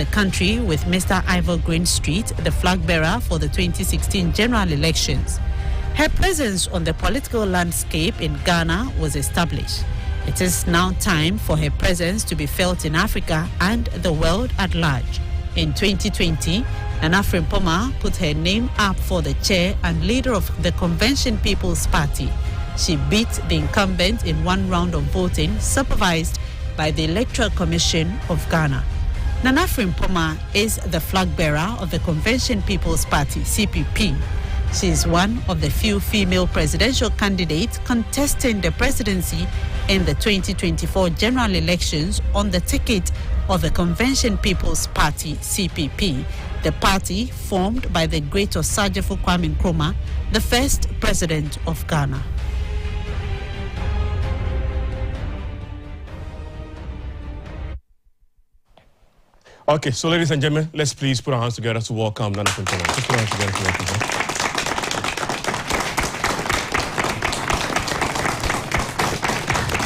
the country with Mr. Ivor Greenstreet, the flag bearer for the 2016 general elections. Her presence on the political landscape in Ghana was established. It is now time for her presence to be felt in Africa and the world at large. In 2020, Nana Frimponmaa put her name up for the chair and leader of the Convention People's Party. She beat the incumbent in one round of voting supervised by the Electoral Commission of Ghana. Nana Frimponmaa is the flag bearer of the Convention People's Party, CPP. She is one of the few female presidential candidates contesting the presidency in the 2024 general elections on the ticket of the Convention People's Party, CPP, the party formed by the great Osajefo Nkrumah, the first president of Ghana. Okay, so ladies and gentlemen, let's please put our hands together to welcome Nana Frimponmaa. Let's put our hands together to welcome her.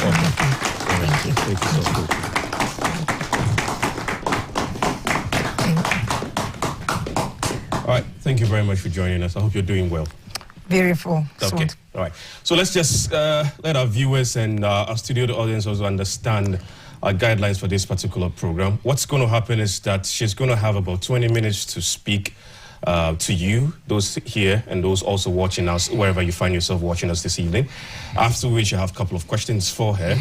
Thank you. Thank you so much. All right, thank you very much for joining us. I hope you're doing well. Very full. Okay, all right. So let's just let our viewers and our studio audience also understand our guidelines for this particular program. What's going to happen is that she's going to have about 20 minutes to speak to you, those here and those also watching us, wherever you find yourself watching us this evening. After which I have a couple of questions for her,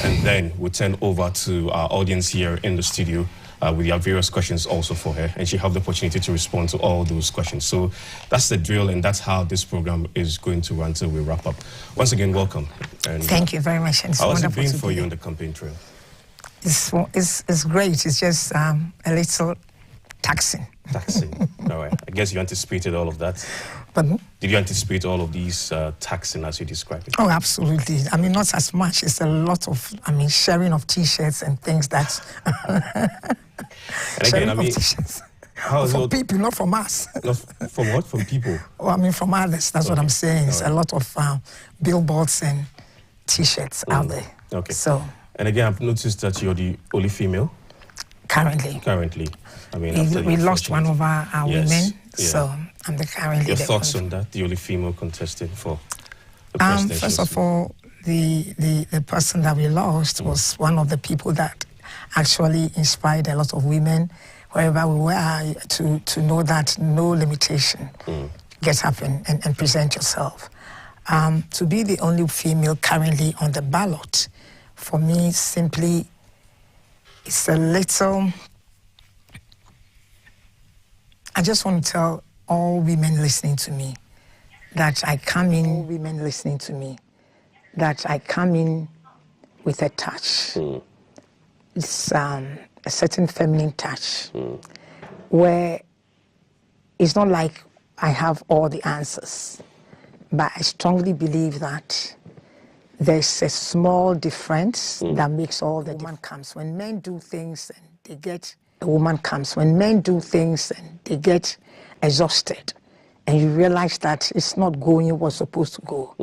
and then we'll turn over to our audience here in the studio with your various questions also for her, and she'll have the opportunity to respond to all those questions. So that's the drill, and that's how this program is going to run till we wrap up. Once again, welcome. And thank you very much. And how has it been for you on the campaign trail? It's great. It's just a little taxing. Taxing. All right. I guess you anticipated all of that. But did you anticipate all of these taxing as you described it? oh, absolutely. I mean, not as much. It's a lot of, sharing of T-shirts and things that. And again, I mean, from people, not from us. Not from what? From people? Well, I mean, from others. That's what I'm saying. It's a lot of billboards and T-shirts out there. Okay. So. And again, I've noticed that you're the only female. Currently. I mean, we lost one of our women, so I'm currently. Your thoughts on that? The only female contestant for the presidency? First of all, the person that we lost was one of the people that actually inspired a lot of women, wherever we were, to know that no limitation. Get up and present yourself. To be the only female currently on the ballot, for me, simply, it's a little. I just want to tell all women listening to me that I come in. All women listening to me that I come in with a touch. It's a certain feminine touch where it's not like I have all the answers, but I strongly believe that there's a small difference that makes all the difference. Comes when men do things and they get. A woman comes when men do things and they get exhausted, and you realize that it's not going what's supposed to go.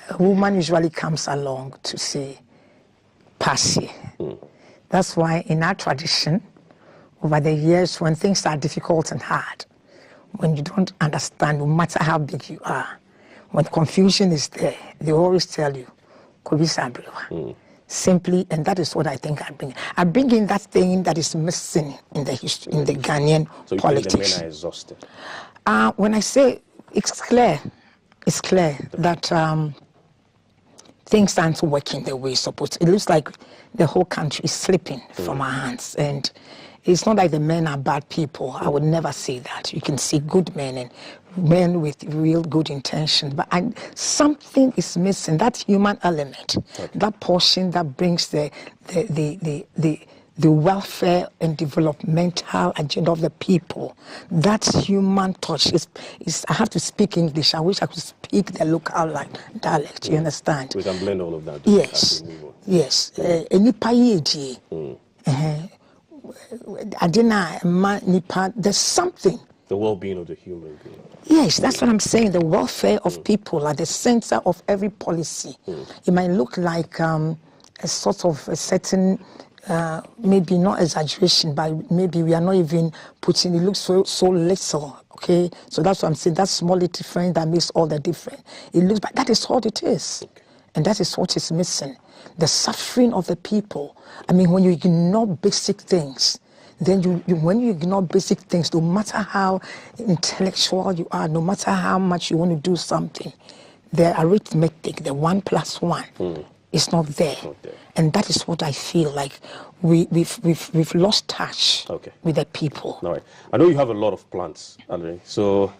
A woman usually comes along to say, pass here. That's why in our tradition, over the years, when things are difficult and hard, when you don't understand, no matter how big you are, when confusion is there, they always tell you, simply, and that is what I think I bring. I bring in that thing that is missing in the history, in the Ghanaian politics. So you think the men are exhausted? When I say it's clear that things aren't working the way it's supposed to. It looks like the whole country is slipping from our hands, and it's not like the men are bad people. I would never say that. You can see good men and men with real good intention, but something is missing. That human element, that portion that brings the welfare and developmental agenda of the people. That human touch is. I have to speak English. I wish I could speak the local dialect. You understand? We can blend all of that. Yes. Yes. There's something. The well-being of the human being. Yes, that's what I'm saying. The welfare of people at the center of every policy. It might look like a sort of a certain maybe not exaggeration, but maybe we are not even putting, it looks so little, okay? So that's what I'm saying, that small little difference that makes all the difference. It looks, but that is all it is. Okay. And that is what is missing. The suffering of the people. I mean, when you ignore basic things, then when you ignore basic things, no matter how intellectual you are, no matter how much you want to do something, the arithmetic, the 1 + 1, is not there. And that is what I feel like we've lost touch with the people. All right. I know you have a lot of plans, Andre. So,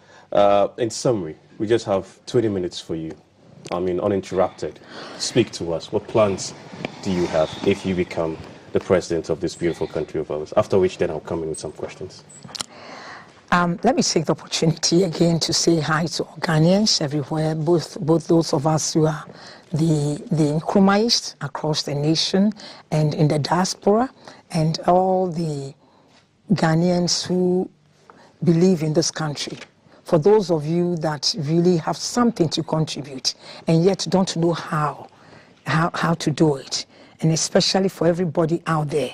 in summary, we just have 20 minutes for you. I mean, uninterrupted. Speak to us. What plans do you have if you become the president of this beautiful country of ours? After which, then I'll come in with some questions. Let me take the opportunity again to say hi to Ghanaians everywhere, both those of us who are the Nkrumahs across the nation and in the diaspora, and all the Ghanaians who believe in this country. For those of you that really have something to contribute and yet don't know how to do it, and especially for everybody out there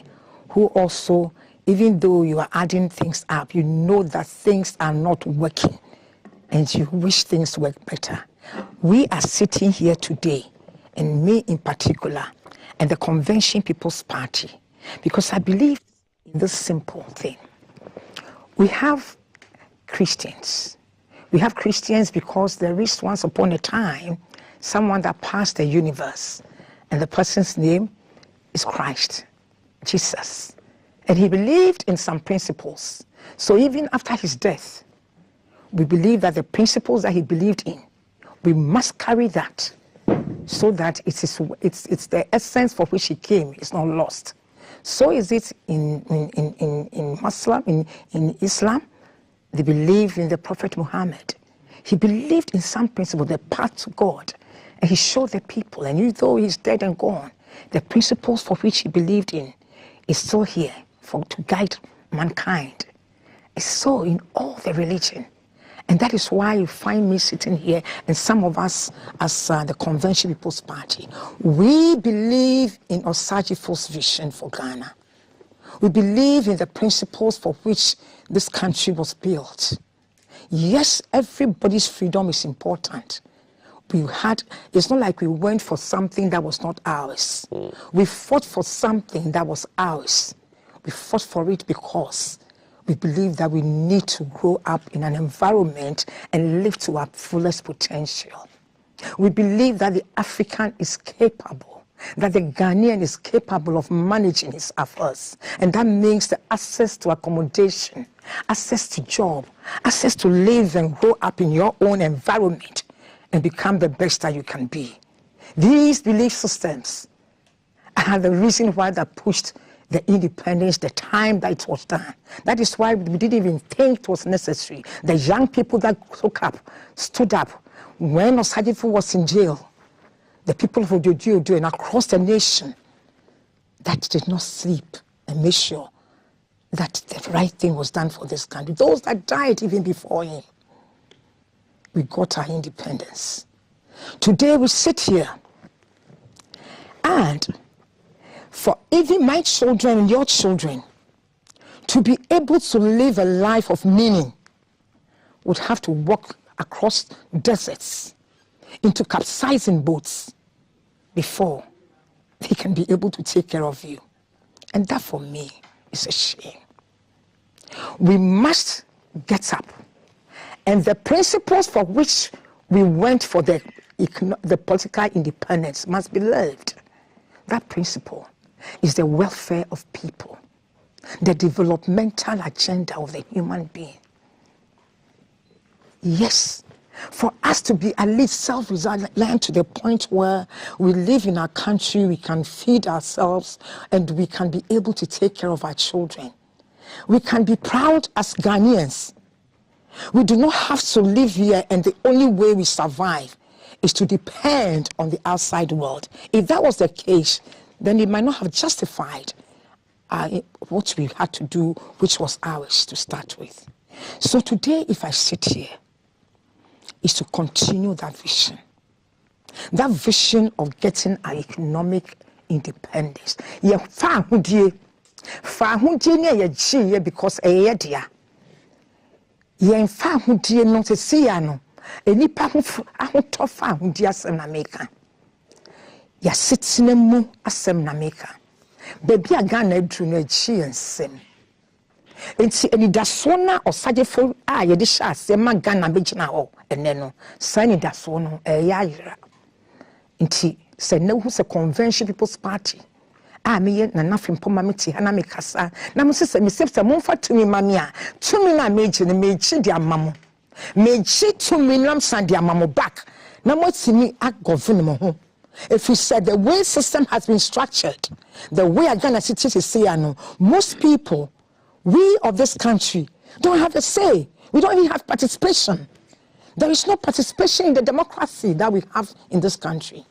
who also, even though you are adding things up, you know that things are not working and you wish things work better. We are sitting here today, and me in particular, and the Convention People's Party, because I believe in this simple thing. We have Christians. We have Christians because there is once upon a time someone that passed the universe, and the person's name is Christ, Jesus. And he believed in some principles. So even after his death, we believe that the principles that he believed in, we must carry that so that it's the essence for which he came is not lost. So is it in Islam. They believe in the Prophet Muhammad. He believed in some principle, the path to God. And he showed the people, and even though he's dead and gone, the principles for which he believed in is still here to guide mankind. It's so in all the religion. And that is why you find me sitting here, and some of us as the Convention People's Party, we believe in Osagyefo vision for Ghana. We believe in the principles for which this country was built. Yes, everybody's freedom is important. It's not like we went for something that was not ours. We fought for something that was ours. We fought for it because we believe that we need to grow up in an environment and live to our fullest potential. We believe that the African is capable, that the Ghanaian is capable of managing his affairs. And that means the access to accommodation, access to job, access to live and grow up in your own environment and become the best that you can be. These belief systems are the reason why they pushed the independence, the time that it was done. That is why we didn't even think it was necessary. The young people that stood up when Osagyefo was in jail, the people of Ojojo and across the nation that did not sleep and make sure that the right thing was done for this country. Those that died even before him, we got our independence. Today we sit here, and for even my children and your children to be able to live a life of meaning, would have to walk across deserts, into capsizing boats, before they can be able to take care of you. And that for me is a shame. We must get up. And the principles for which we went for the political independence must be lived. That principle is the welfare of people, the developmental agenda of the human being. Yes, for us to be at least self-reliant to the point where we live in our country, we can feed ourselves, and we can be able to take care of our children. We can be proud as Ghanaians. We do not have to live here, and the only way we survive is to depend on the outside world. If that was the case, then it might not have justified what we had to do, which was ours to start with. So today, if I sit here, is to continue that vision of getting our economic independence. Ye fa hundie ne ye chi because ye dia. Ye fa hundie no se sia no. Enipa ho tofa hundie asem na meka. Ya sitine mu asem na meka. Baby a Ghana edu no chi ensem. Enti enidaso na osagefo a ye de sha asem ma Ghana begina ho ene no. Sa enidaso no ya yira. Enti se ne hu se Convention People's Party me na Frimponmaa meti ha na me kasa na mo se me momfa tumi mame a tumi na meji ne meji di amamo meji tumi nam san di amamo back na mo timi a govern mo ho. If you said the way system has been structured, the way Ghana city is say no, most people, we of this country don't have a say. We don't even have participation. There is no participation in the democracy that we have in this country.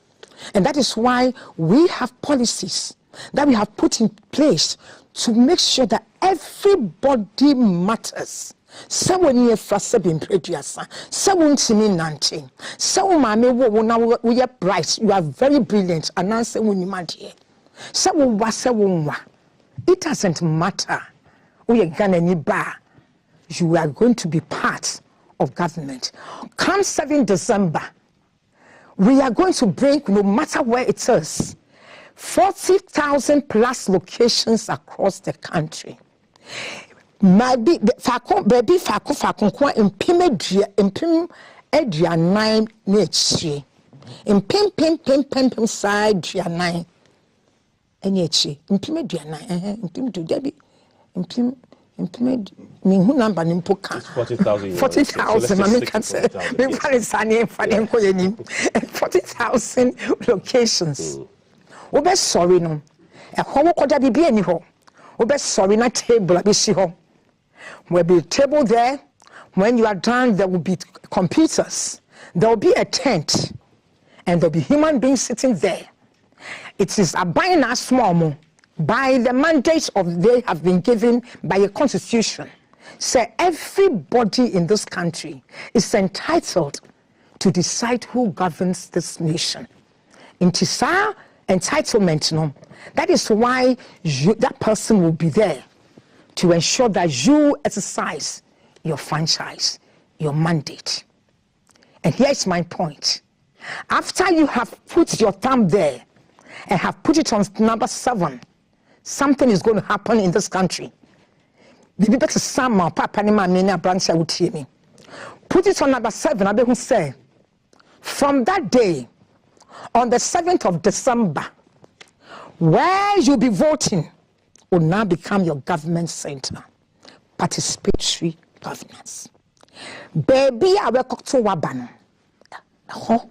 And that is why we have policies that we have put in place to make sure that everybody matters. Someone here for seven previous, someone to me nanting, someone mammy now we are bright, you are very brilliant, and answer when you might hear. Someone was a woman. It doesn't matter. We are gonna bar. You are going to be part of government. Come 7 December, we are going to bring, no matter where it is, 40,000 plus locations across the country. Maybe baby fako kwa impim edria 9 nechi. Impim side dria 9. Enyechi. Impim edria 9. Impim do debi. Impim me who number nimpoka 40,000 40,000 mami can say me fanisani fane ko yenim 40,000 locations. Obe sorry no e ho wo koda bibia ni ho obe sorry na table be si ho. There will be a table there. When you are done, there will be computers. There will be a tent. And there will be human beings sitting there. It is a buying us small by the mandate of they have been given by a constitution. So everybody in this country is entitled to decide who governs this nation. In Tisa entitlement, no. That is why that person will be there to ensure that you exercise your franchise, your mandate. And here's my point. After you have put your thumb there and have put it on number 7, something is going to happen in this country. Put it on number 7, I will say, from that day, on the 7th of December, where you'll be voting, will now become your government center. Participatory governance. Baby, I will cook to Waban. Ho,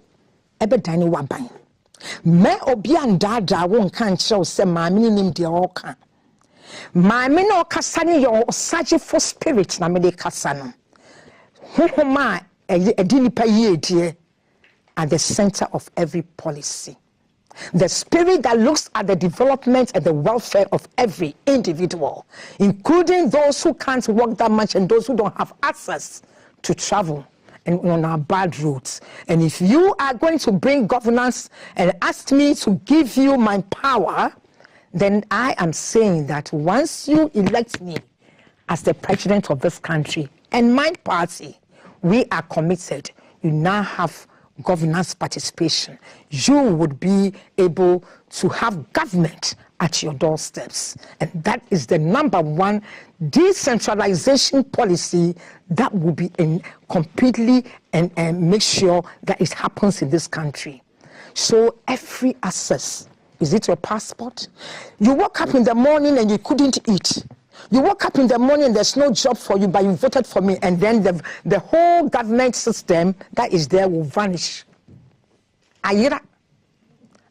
ebe dani Waban. Me obi and dada won't can't show say my minim de oka. My mino kasani your sageful spirit na me de kasano. Who ma a dinipa ye dear at the center of every policy. The spirit that looks at the development and the welfare of every individual, including those who can't walk that much and those who don't have access to travel and on our bad roads. And if you are going to bring governance and ask me to give you my power, then I am saying that once you elect me as the president of this country and my party, we are committed. You now have governance participation. You would be able to have government at your doorsteps. And that is the #1 decentralization policy that will be completely and make sure that it happens in this country. So every access, is it your passport? You woke up in the morning and you couldn't eat. You woke up in the morning, there's no job for you, but you voted for me, and then the whole government system that is there will vanish. Ayira,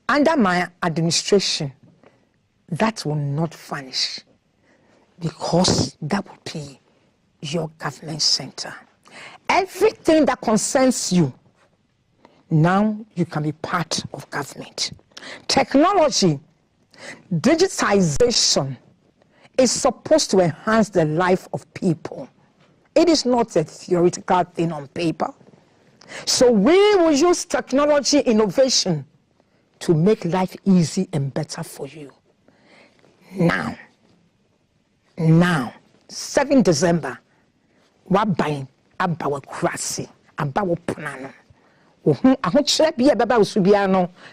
under my administration, that will not vanish, because that will be your government center. Everything that concerns you, now you can be part of government. Technology, digitization, is supposed to enhance the life of people. It is not a theoretical thing on paper. So we will use technology innovation to make life easy and better for you. Now, 7 December, what buying about Krasi, about Punano.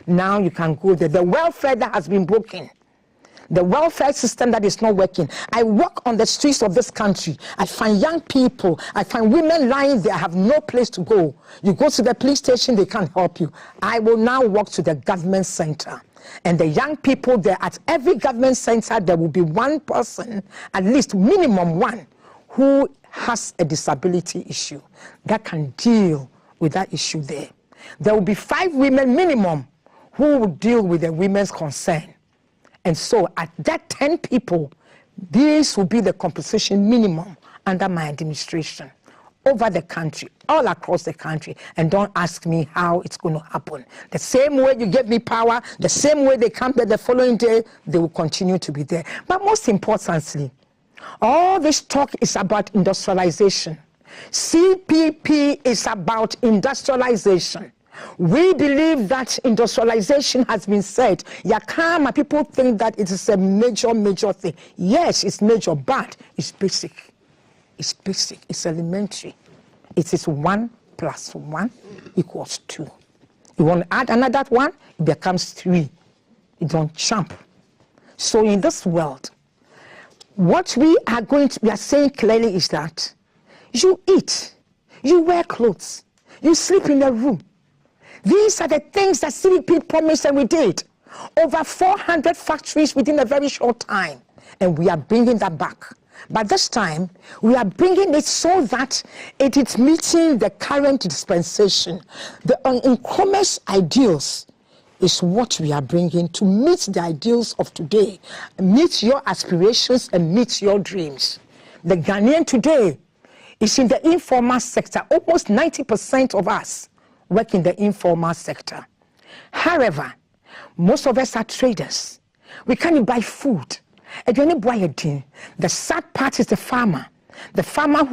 Now you can go there. The welfare that has been broken, the welfare system that is not working. I walk on the streets of this country. I find young people. I find women lying there, have no place to go. You go to the police station, they can't help you. I will now walk to the government center. And the young people there, at every government center, there will be one person, at least minimum one, who has a disability issue that can deal with that issue there. There will be 5 women minimum who will deal with the women's concern. And so at that 10 people, this will be the composition minimum under my administration over the country, all across the country. And don't ask me how it's going to happen. The same way you gave me power, the same way they come there the following day, they will continue to be there. But most importantly, all this talk is about industrialization. CPP is about industrialization. We believe that industrialization has been said. Yakama, people think that it is a major thing. Yes, it's major, but it's basic. It's basic, it's elementary. It is 1 + 1 = 2. You want to add another one, it becomes 3. You don't jump. So in this world, what we are saying clearly is that you eat, you wear clothes, you sleep in a room. These are the things that CPP promised and we did. Over 400 factories within a very short time. And we are bringing that back. But this time, we are bringing it so that it is meeting the current dispensation. The Nkrumah's ideals is what we are bringing to meet the ideals of today, meet your aspirations and meet your dreams. The Ghanaian today is in the informal sector. Almost 90% of us work in the informal sector. However, most of us are traders. We can't buy food. The sad part is the farmer. The farmer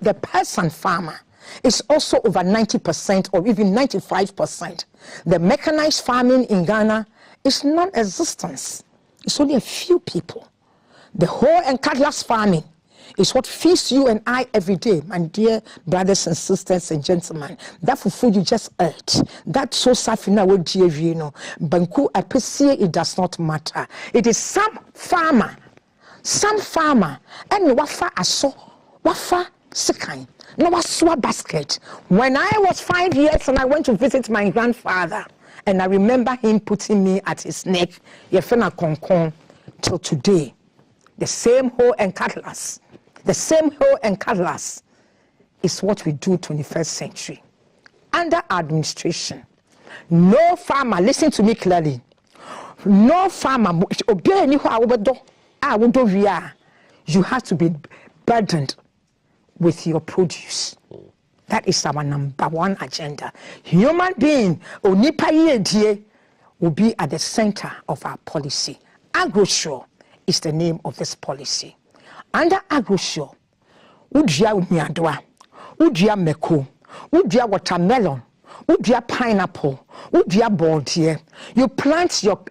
the peasant farmer is also over 90% or even 95%. The mechanized farming in Ghana is non-existent. It's only a few people. The whole and cutlass farming is what feeds you and I every day, my dear brothers and sisters and gentlemen. That food you just ate, that so safina would you know, Banku appreciate it does not matter. It is some farmer, and wafa sikai, no waswa basket. When I was 5 years and I went to visit my grandfather, and I remember him putting me at his neck, yefena konkon, till today. The same hoe and cutlass. The same hoe and cutlass is what we do 21st century. Under administration, no farmer, listen to me clearly, no farmer, you have to be burdened with your produce. That is our #1 agenda. Human being, will be at the center of our policy. Akosua is the name of this policy. Under Akosua, udia umiadwa, udia meko, udia watermelon, udia pineapple, udia boldier. You plant your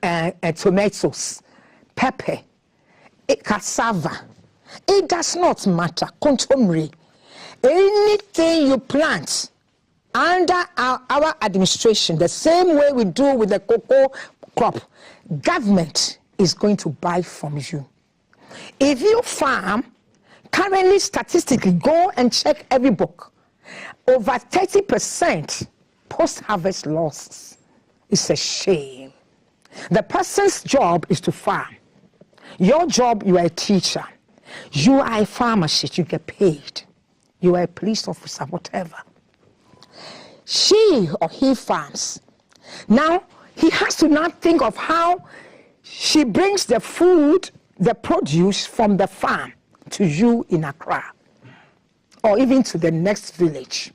tomatoes, pepper, cassava. It does not matter. Contumely. Anything you plant under our administration, the same way we do with the cocoa crop, government is going to buy from you. If you farm, currently statistically, go and check every book, over 30% post-harvest losses. It's a shame. The person's job is to farm. Your job, you are a teacher. You are a pharmacist, you get paid. You are a police officer, whatever. She or he farms. Now, he has to now think of how she brings the food, the produce from the farm to you in Accra, or even to the next village,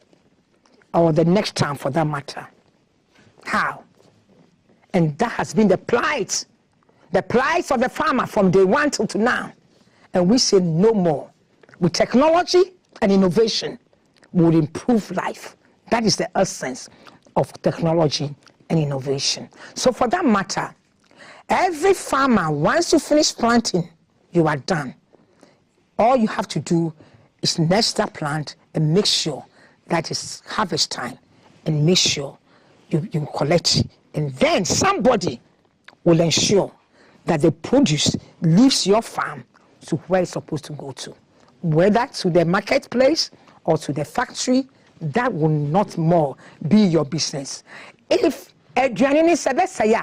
or the next town for that matter. How? And that has been the plight of the farmer from day one till to now. And we say no more. With technology and innovation, we will improve life. That is the essence of technology and innovation. So for that matter, every farmer, once you finish planting, you are done. All you have to do is nest that plant and make sure that it's harvest time and make sure you collect. And then somebody will ensure that the produce leaves your farm to where it's supposed to go to. Whether to the marketplace or to the factory, that will not more be your business. If aduane se be say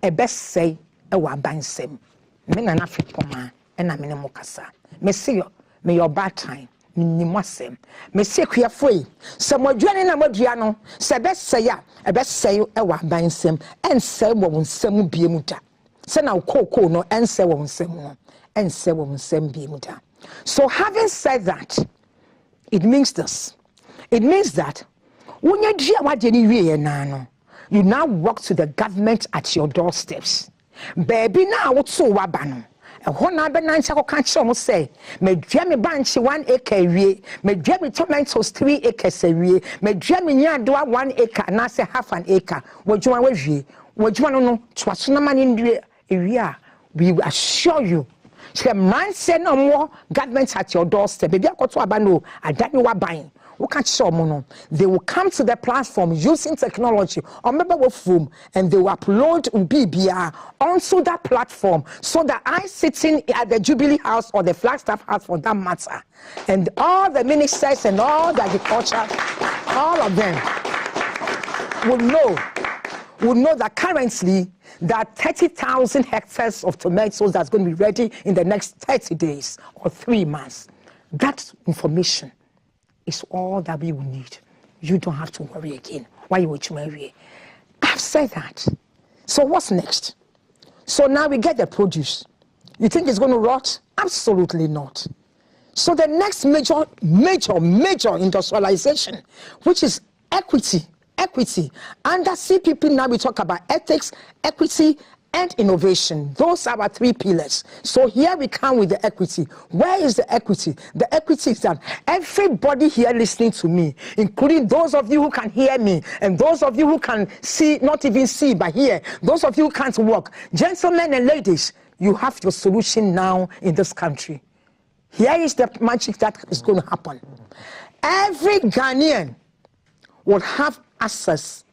a best say e wa bansem me na na Frimponmaa na me ne mokasa me say me your bad time me ni mwasem me say kuafo yi se moduane na modua no se be say e be say e wa bansem en say wo nsem biemu da se na kokoo no en say wo nsem no en say wo nsem biemu da. So having said that, it means this. It means that when you now walk to the government at your doorsteps. Baby, now what's so wabano? A one number 9 can't almost say, may dream bunch 1 acre, may dream tomatoes 3 acres a year, may dream yadua 1 acre, and I say half an acre. What you want to know? What you want to know? Twasuna in the area, we assure you. So man say no more government at your doorstep. Baby, I got to abano. I don't know what buying. We can't show mono. They will come to the platform using technology or maybe with Zoom, and they will upload BBR onto that platform so that I sitting at the Jubilee House or the Flagstaff House for that matter, and all the ministers and all the agriculture, all of them will know that currently there are 30,000 hectares of tomatoes that's going to be ready in the next 30 days or 3 months. That information is all that we will need. You don't have to worry again. Why you would worry? I've said that. So what's next? So now we get the produce. You think it's going to rot? Absolutely not. So the next major industrialization, which is equity. Under CPP now we talk about ethics, equity, and innovation. Those are our 3 pillars. So here we come with the equity. Where is the equity? The equity is that everybody here listening to me, including those of you who can hear me, and those of you who can see, not even see, but hear, those of you who can't walk, gentlemen and ladies, you have your solution now in this country. Here is the magic that is going to happen. Every Ghanaian will have access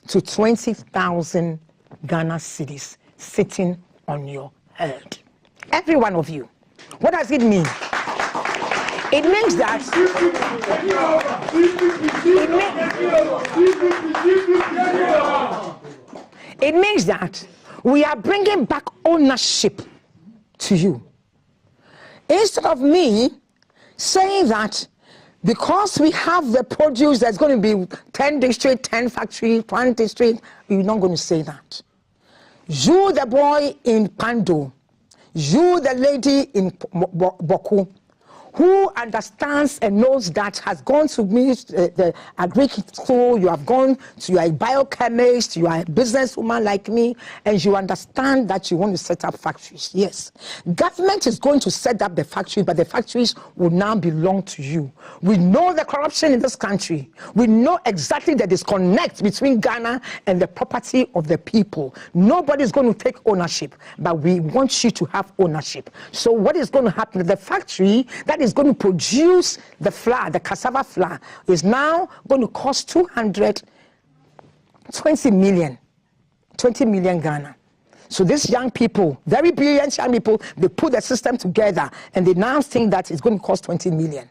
to 20,000 Ghana cedis sitting on your head. Every one of you. What does it mean? It means that it means that we are bringing back ownership to you. Instead of me saying that because we have the produce that's going to be 10 district, 10 factory, 1 district, you're not going to say that. You, the boy in Pando, you, the lady in Boku, who understands and knows that, has gone to the agric school, you have gone to, you are a biochemist, you are a businesswoman like me, and you understand that you want to set up factories. Yes, government is going to set up the factories, but the factories will now belong to you. We know the corruption in this country. We know exactly the disconnect between Ghana and the property of the people. Nobody is going to take ownership, but we want you to have ownership. So what is going to happen? The factory that is going to produce the flour, the cassava flour, is now going to cost 220 million Ghana. So these young people, very brilliant young people, they put the system together and they now think that it's going to cost 20 million.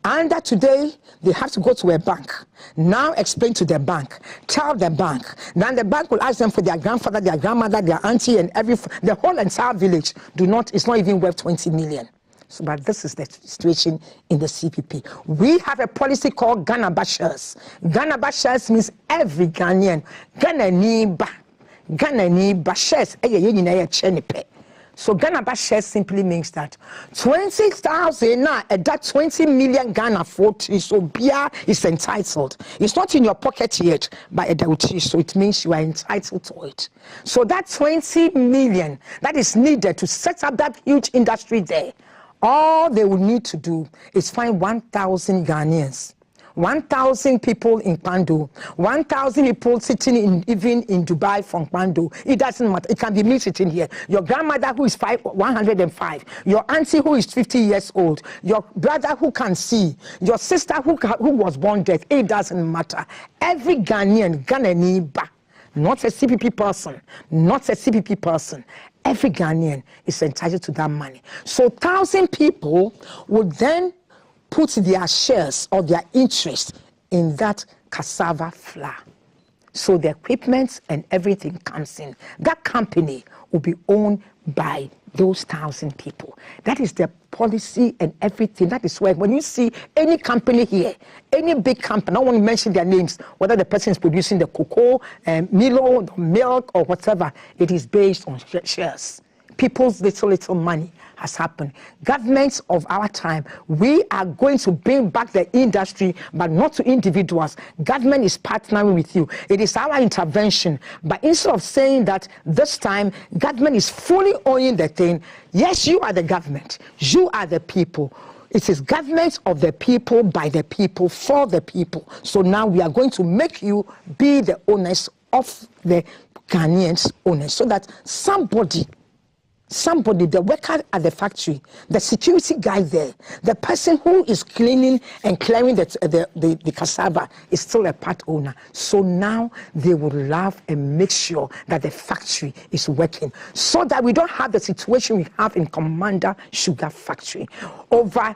And that today, they have to go to a bank. Now explain to the bank, tell the bank. Then the bank will ask them for their grandfather, their grandmother, their auntie, and the whole entire village. It's not even worth 20 million. So, but this is the situation in the CPP. We have a policy called Ghanaba Share. Ghanaba Share means every Ghanaian. Ghanaian shares. So Ghanaba Share simply means that 20,000 now, that 20 million Ghana for so Bia is entitled. It's not in your pocket yet, but so it means you are entitled to it. So that 20 million that is needed to set up that huge industry there, all they will need to do is find 1,000 Ghanaians 1,000 people in Kpando, 1,000 people sitting even in Dubai from Kpando. It doesn't matter. It can be me sitting here. Your grandmother who is 105, your auntie who is 50 years old, your brother who can see, your sister who was born deaf. It doesn't matter. Every Ghanaian, Ghanaian, not a CPP person, every Ghanaian is entitled to that money. So 1,000 people would then put their shares or their interest in that cassava flour. So the equipment and everything comes in. That company will be owned by those 1,000 people. That is the policy and everything. That is where, when you see any company here, any big company, I don't want to mention their names, whether the person is producing the cocoa, Milo, milk, or whatever, it is based on shares. People's little money has happened. Governments of our time, we are going to bring back the industry, but not to individuals. Government is partnering with you. It is our intervention. But instead of saying that this time, government is fully owning the thing, yes, you are the government. You are the people. It is government of the people, by the people, for the people. So now we are going to make you be the owners of the Ghanaians' owners, so that somebody, the worker at the factory, the security guy there, the person who is cleaning and clearing the cassava is still a part owner. So now they will love and make sure that the factory is working, so that we don't have the situation we have in Commander Sugar Factory. Over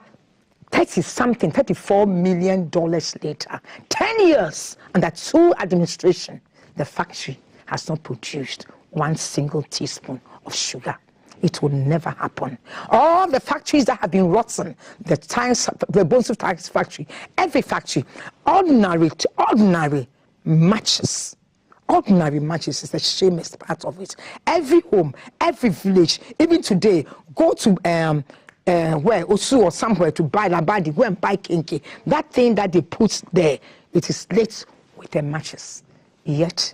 $34 million later, 10 years under 2 administrations, the factory has not produced 1 single teaspoon of sugar. It will never happen. All the factories that have been rotten, the Bones of Tires factory, every factory, ordinary matches. Ordinary matches is the shamest part of it. Every home, every village, even today, go to where Osu or somewhere to buy labadi, go and buy kinky. That thing that they put there, it is lit with the matches. Yet,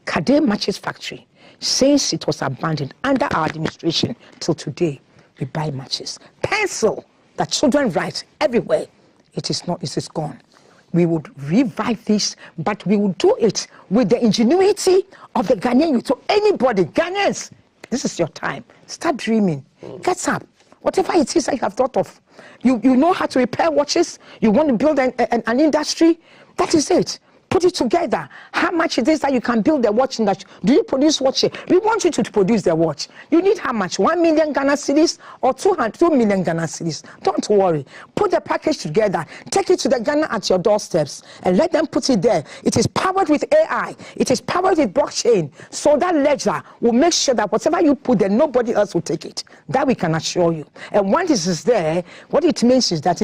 Kade Matches Factory, since it was abandoned under our administration till today, we buy matches. Pencil that children write everywhere, it is gone. We would revive this, but we will do it with the ingenuity of the Ghanaian youth. So anybody, Ghanaians, this is your time. Start dreaming. Get up. Whatever it is that you have thought of. You know how to repair watches. You want to build an industry. That is it. Put it together. How much it is that you can build the watch industry? Do you produce watch? We want you to produce the watch. You need how much? 1 million Ghana cedis or 2 million Ghana cedis? Don't worry. Put the package together. Take it to the Ghana at your doorsteps and let them put it there. It is powered with AI. It is powered with blockchain. So that ledger will make sure that whatever you put there, nobody else will take it. That we can assure you. And when this is there, what it means is that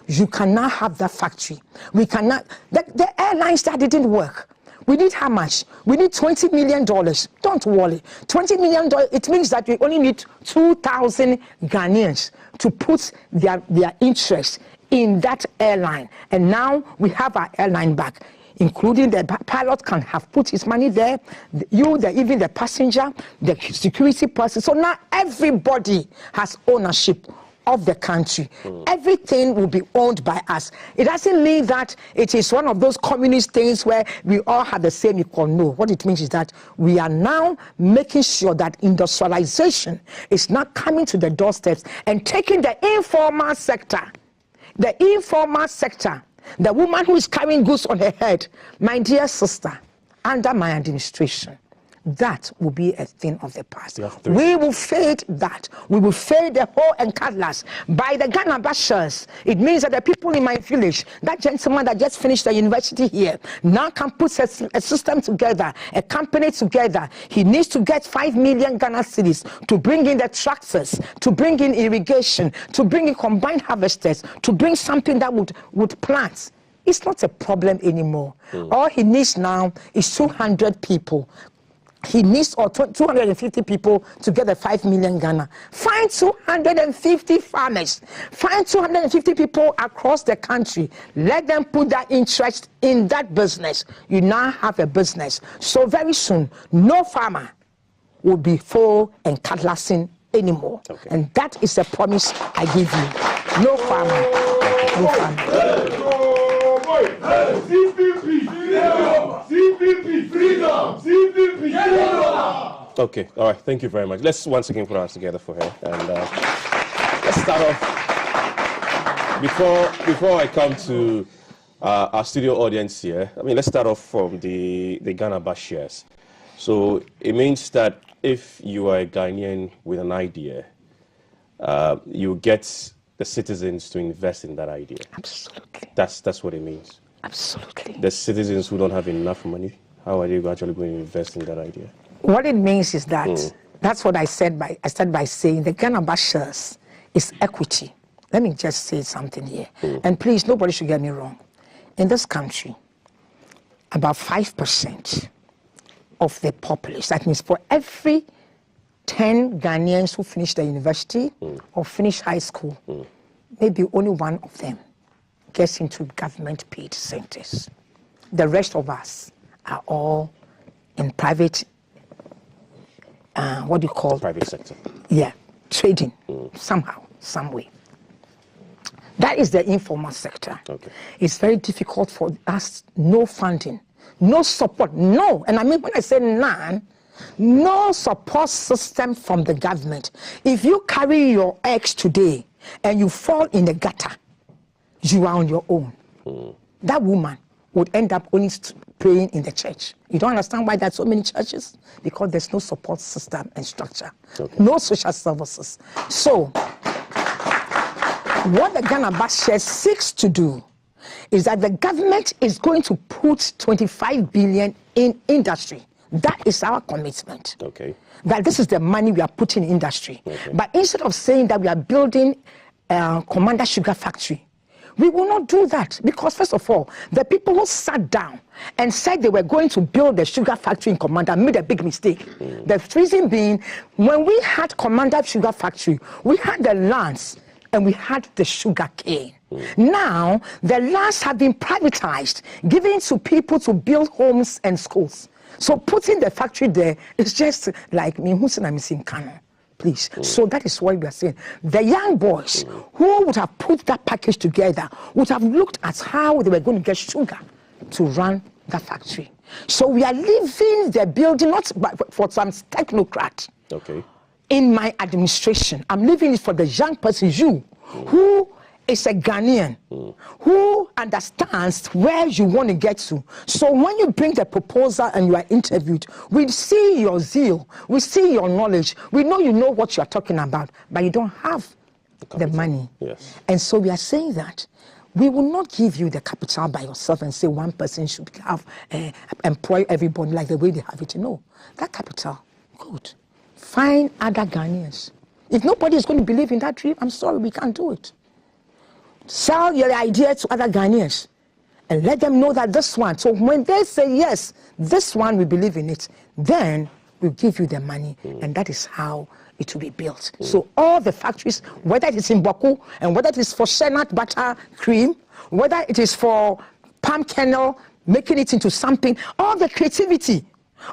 you cannot have that factory. We cannot. The airlines that didn't work. We need how much? We need $20 million. Don't worry. $20 million, it means that we only need 2,000 Ghanaians to put their interest in that airline. And now we have our airline back, including the pilot can have put his money there, even the passenger, the security person. So now everybody has ownership of the country. Everything will be owned by us. It doesn't mean that it is one of those communist things where we all have the same equal. No. What it means is that we are now making sure that industrialization is not coming to the doorsteps and taking the informal sector. The informal sector, the woman who is carrying goods on her head, my dear sister, under my administration, that will be a thing of the past. We will fade that. We will fade the whole and cutlass by the Ghanaba Shares. It means that the people in my village, that gentleman that just finished the university here, now can put a system together, a company together. He needs to get 5 million Ghana cedis to bring in the tractors, to bring in irrigation, to bring in combined harvesters, to bring something that would plant. It's not a problem anymore. All he needs now is 200 people. He needs 250 people to get the 5 million Ghana. Find 250 farmers. Find 250 people across the country. Let them put their interest in that business. You now have a business. So very soon, no farmer will be full and cutlassing anymore. Okay. And that is the promise I give you. No farmer. No farmer. Okay, all right, thank you very much. Let's once again put our hands together for her. And let's start off, before I come to our studio audience here, let's start off from the Ghanaba shares. So it means that if you are a Ghanaian with an idea, you get the citizens to invest in that idea. Absolutely. That's what it means. Absolutely. The citizens who don't have enough money, how are they actually going to invest in that idea? What it means is that, that's what I said I started by saying the Ghanaba shares is equity. Let me just say something here. And please, nobody should get me wrong. In this country, about 5% of the population, that means for every 10 Ghanaians who finish the university or finish high school, maybe only one of them gets into government-paid centers. The rest of us are all in private, what do you call? Private sector. Yeah, trading, somehow, some way. That is the informal sector. Okay. It's very difficult for us, no funding, no support, no. And when I say none, no support system from the government. If you carry your eggs today and you fall in the gutter, you are on your own. That woman would end up only praying in the church. You don't understand why there are so many churches? Because there's no support system and structure. Okay. No social services. So, what the Ghanaba Share seeks to do is that the government is going to put 25 billion in industry. That is our commitment. Okay. That this is the money we are putting in industry. Okay. But instead of saying that we are building Commander Sugar Factory, we will not do that, because first of all, the people who sat down and said they were going to build the sugar factory in Commander made a big mistake. The reason being, when we had Commander Sugar Factory, we had the lands and we had the sugar cane. Now, the lands have been privatized, given to people to build homes and schools. So putting the factory there is just like me, who's in Kano. Please. So that is what we are saying. The young boys who would have put that package together would have looked at how they were going to get sugar to run that factory. So we are leaving the building not for some technocrat. Okay. In my administration, I'm leaving it for the young person, you, who is a Ghanaian, who understands where you want to get to. So when you bring the proposal and you are interviewed, we see your zeal, we see your knowledge, we know you know what you are talking about, but you don't have the money. Yes. And so we are saying that we will not give you the capital by yourself and say one person should have employ everybody like the way they have it. No, that capital, good. Find other Ghanaians. If nobody is going to believe in that dream, I'm sorry, we can't do it. Sell your idea to other Ghanaians and let them know that this one. So when they say, yes, this one, we believe in it, then we'll give you the money. And that is how it will be built. So all the factories, whether it is in Boku and whether it is for shea-nut butter cream, whether it is for palm kernel, making it into something, all the creativity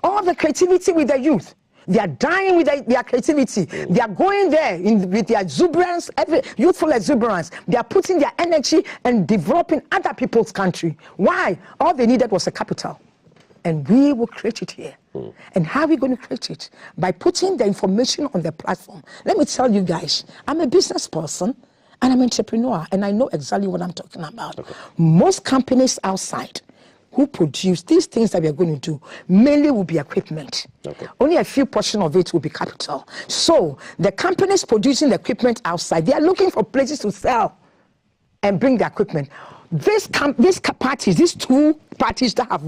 with the youth. They are dying with their creativity. They are going there with their exuberance, youthful exuberance. They are putting their energy and developing other people's country. Why? All they needed was a capital. And we will create it here. And how are we going to create it? By putting the information on the platform. Let me tell you guys, I'm a business person and I'm an entrepreneur, and I know exactly what I'm talking about. Okay. Most companies outside who produce these things that we are going to do mainly will be equipment. Okay. Only a few portion of it will be capital. So the companies producing the equipment outside, they are looking for places to sell and bring the equipment. These parties, these two parties that have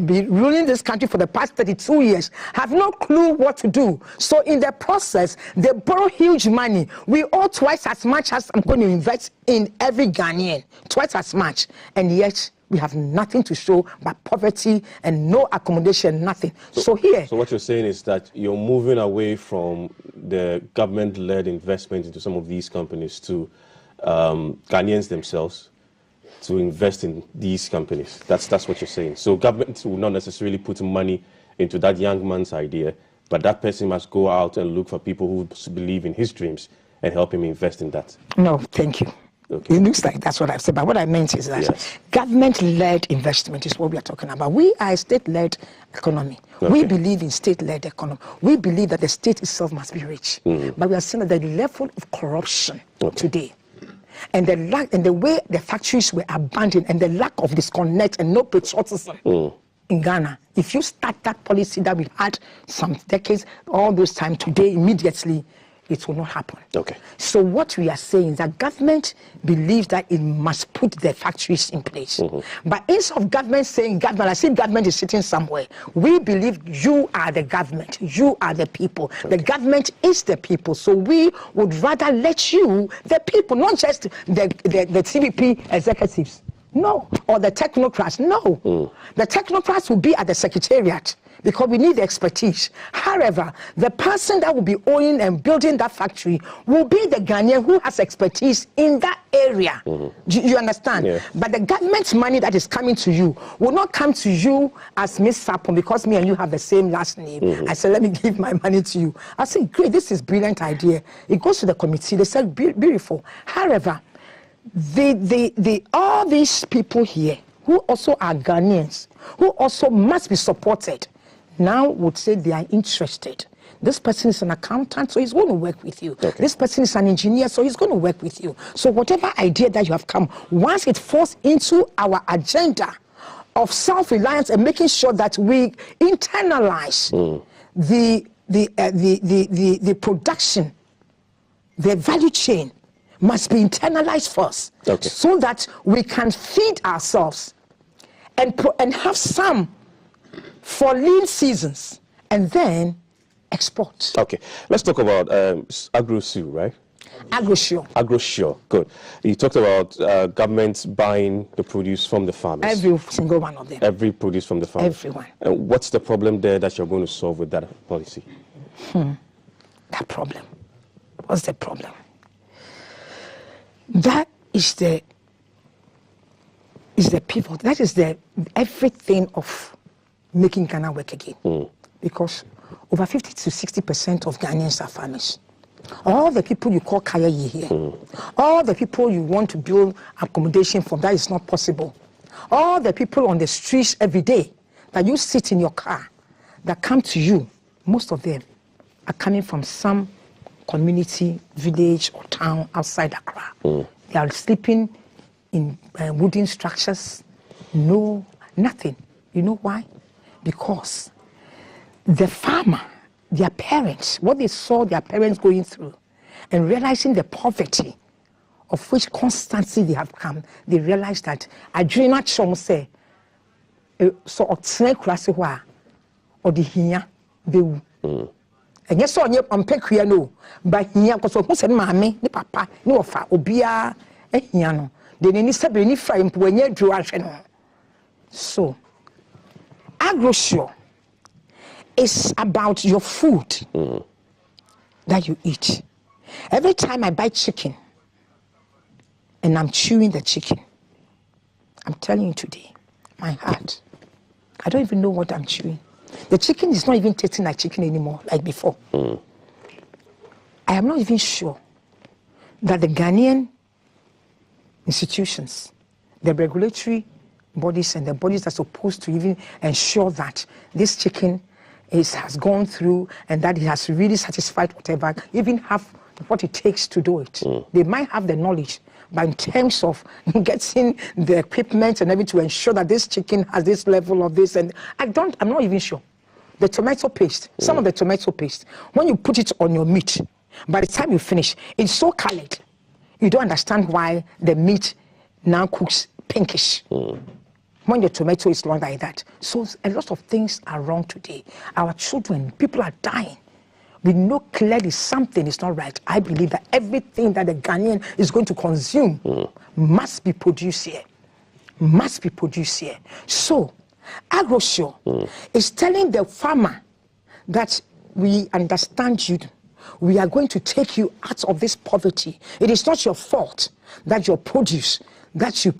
been ruling this country for the past 32 years, have no clue what to do. So in the process, they borrow huge money. We owe twice as much as I'm going to invest in every Ghanaian, twice as much, and yet we have nothing to show but poverty and no accommodation, nothing. So what you're saying is that you're moving away from the government-led investment into some of these companies to Ghanaians themselves to invest in these companies. That's what you're saying. So government will not necessarily put money into that young man's idea, but that person must go out and look for people who believe in his dreams and help him invest in that. No, thank you. Okay. It looks like that's what I've said, but what I meant is that government-led investment is what we are talking about. We are a state-led economy. Okay. We believe in state-led economy. We believe that the state itself must be rich. But we are seeing that the level of corruption today, and the way the factories were abandoned, and the lack of disconnect and no patriotism in Ghana. If you start that policy that we had some decades, all those time today, immediately, it will not happen. Okay. So what we are saying is that government believes that it must put the factories in place. But instead of government saying government, I see government is sitting somewhere. We believe you are the government. You are the people. The government is the people. So we would rather let you, the people, not just the CPP executives. No. Or the technocrats. No. The technocrats will be at the secretariat, because we need the expertise. However, the person that will be owning and building that factory will be the Ghanaian who has expertise in that area. You understand? Yeah. But the government's money that is coming to you will not come to you as Miss Sarpong, because me and you have the same last name. I said, let me give my money to you. I said, great, this is brilliant idea. It goes to the committee. They said, beautiful. However, all these people here who also are Ghanaians, who also must be supported, now would say they are interested. This person is an accountant, so he's going to work with you. Okay. This person is an engineer, so he's going to work with you. So whatever idea that you have come, once it falls into our agenda of self-reliance and making sure that we internalize the production, the value chain must be internalized first, so that we can feed ourselves and have some for lean seasons, and then export. Okay, let's talk about Agro-Sue, right? Agro-Sure. Agro-Sure, good. You talked about governments buying the produce from the farmers. Every single one of them. Every produce from the farmers. Everyone. And what's the problem there that you're going to solve with that policy? That problem. What's the problem? That is the pivot. That is the everything of making Ghana work again. Because over 50 to 60% of Ghanaians are farmers. All the people you call Kayayi here, all the people you want to build accommodation for, that is not possible. All the people on the streets every day that you sit in your car, that come to you, most of them are coming from some community, village or town outside Accra. They are sleeping in wooden structures, nothing. You know why? Because the farmer, their parents, what they saw their parents going through, and realizing the poverty of which constantly they have come, they realized that I dream not show say so or the here they and yes, so on peculiar no, but here because who said mammy, the papa, no fa obia ehiano. They need to frame when you draw. So Agro-Sure is about your food that you eat. Every time I buy chicken and I'm chewing the chicken, I'm telling you today, my heart, I don't even know what I'm chewing. The chicken is not even tasting like chicken anymore, like before. I am not even sure that the Ghanaian institutions, the regulatory bodies and the bodies that are supposed to even ensure that this chicken has gone through and that it has really satisfied whatever, even have what it takes to do it. They might have the knowledge, but in terms of getting the equipment and everything to ensure that this chicken has this level of this, and I'm not even sure. The tomato paste, some of the tomato paste, when you put it on your meat, by the time you finish, it's so colored. You don't understand why the meat now cooks pinkish. When the tomato is long like that. So a lot of things are wrong today. Our children, people are dying. We know clearly something is not right. I believe that everything that the Ghanaian is going to consume must be produced here. Must be produced here. So, Agro-Sure is telling the farmer that we understand you. We are going to take you out of this poverty. It is not your fault that your produce, that you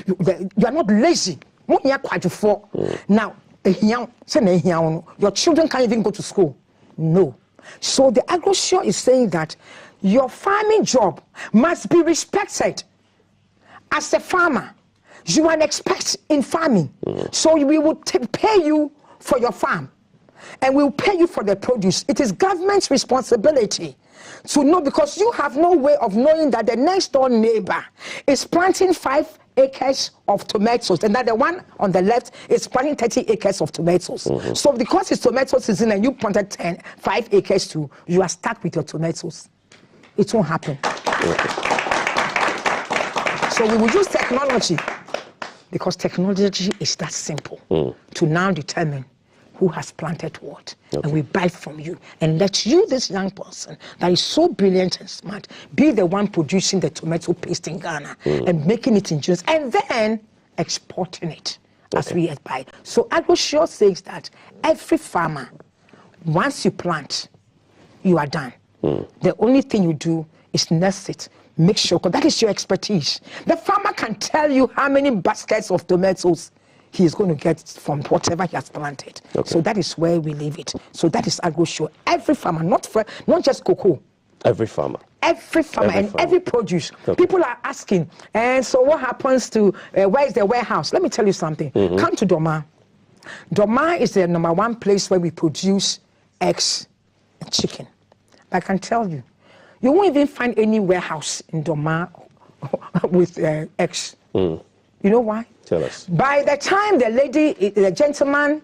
are not lazy. Now, your children can't even go to school. No. So the Agro-Sure is saying that your farming job must be respected. as a farmer, you are an expert in farming. So we will pay you for your farm. And we'll pay you for the produce. It is government's responsibility to know, because you have no way of knowing that the next door neighbor is planting 5 acres of tomatoes, and that the one on the left is planting 30 acres of tomatoes. So because it's tomato season and you planted 5 acres too, you are stuck with your tomatoes. It won't happen. So we will use technology, because technology is that simple to now determine who has planted what, and we buy from you and let you, this young person that is so brilliant and smart, be the one producing the tomato paste in Ghana and making it in juice and then exporting it as we buy. So Akosua says that every farmer, once you plant, you are done. The only thing you do is nurse it. Make sure, because that is your expertise. The farmer can tell you how many baskets of tomatoes he is going to get from whatever he has planted. So that is where we leave it. So that is Akosua. Every farmer, not just cocoa. Every farmer. Every farmer and every produce. People are asking, and so what happens to, where is the warehouse? Let me tell you something. Come to Doma. Doma is the #1 place where we produce eggs and chicken. I can tell you, you won't even find any warehouse in Doma with eggs. You know why? Tell us. By the time the lady, the gentleman,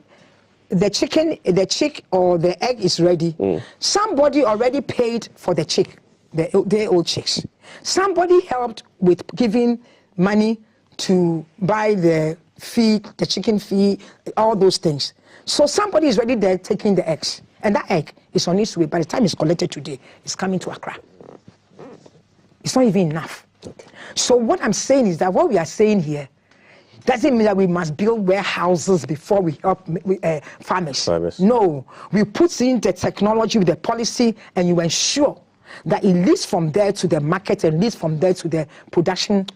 the chick or the egg is ready, somebody already paid for the chick, the old chicks. Somebody helped with giving money to buy the feed, the chicken feed, all those things. So somebody is ready there taking the eggs. And that egg is on its way. By the time it's collected today, it's coming to Accra. It's not even enough. So what I'm saying is that what we are saying here doesn't mean that we must build warehouses before we help farmers. No, we put in the technology with the policy, and you ensure that it leads from there to the market and leads from there to the production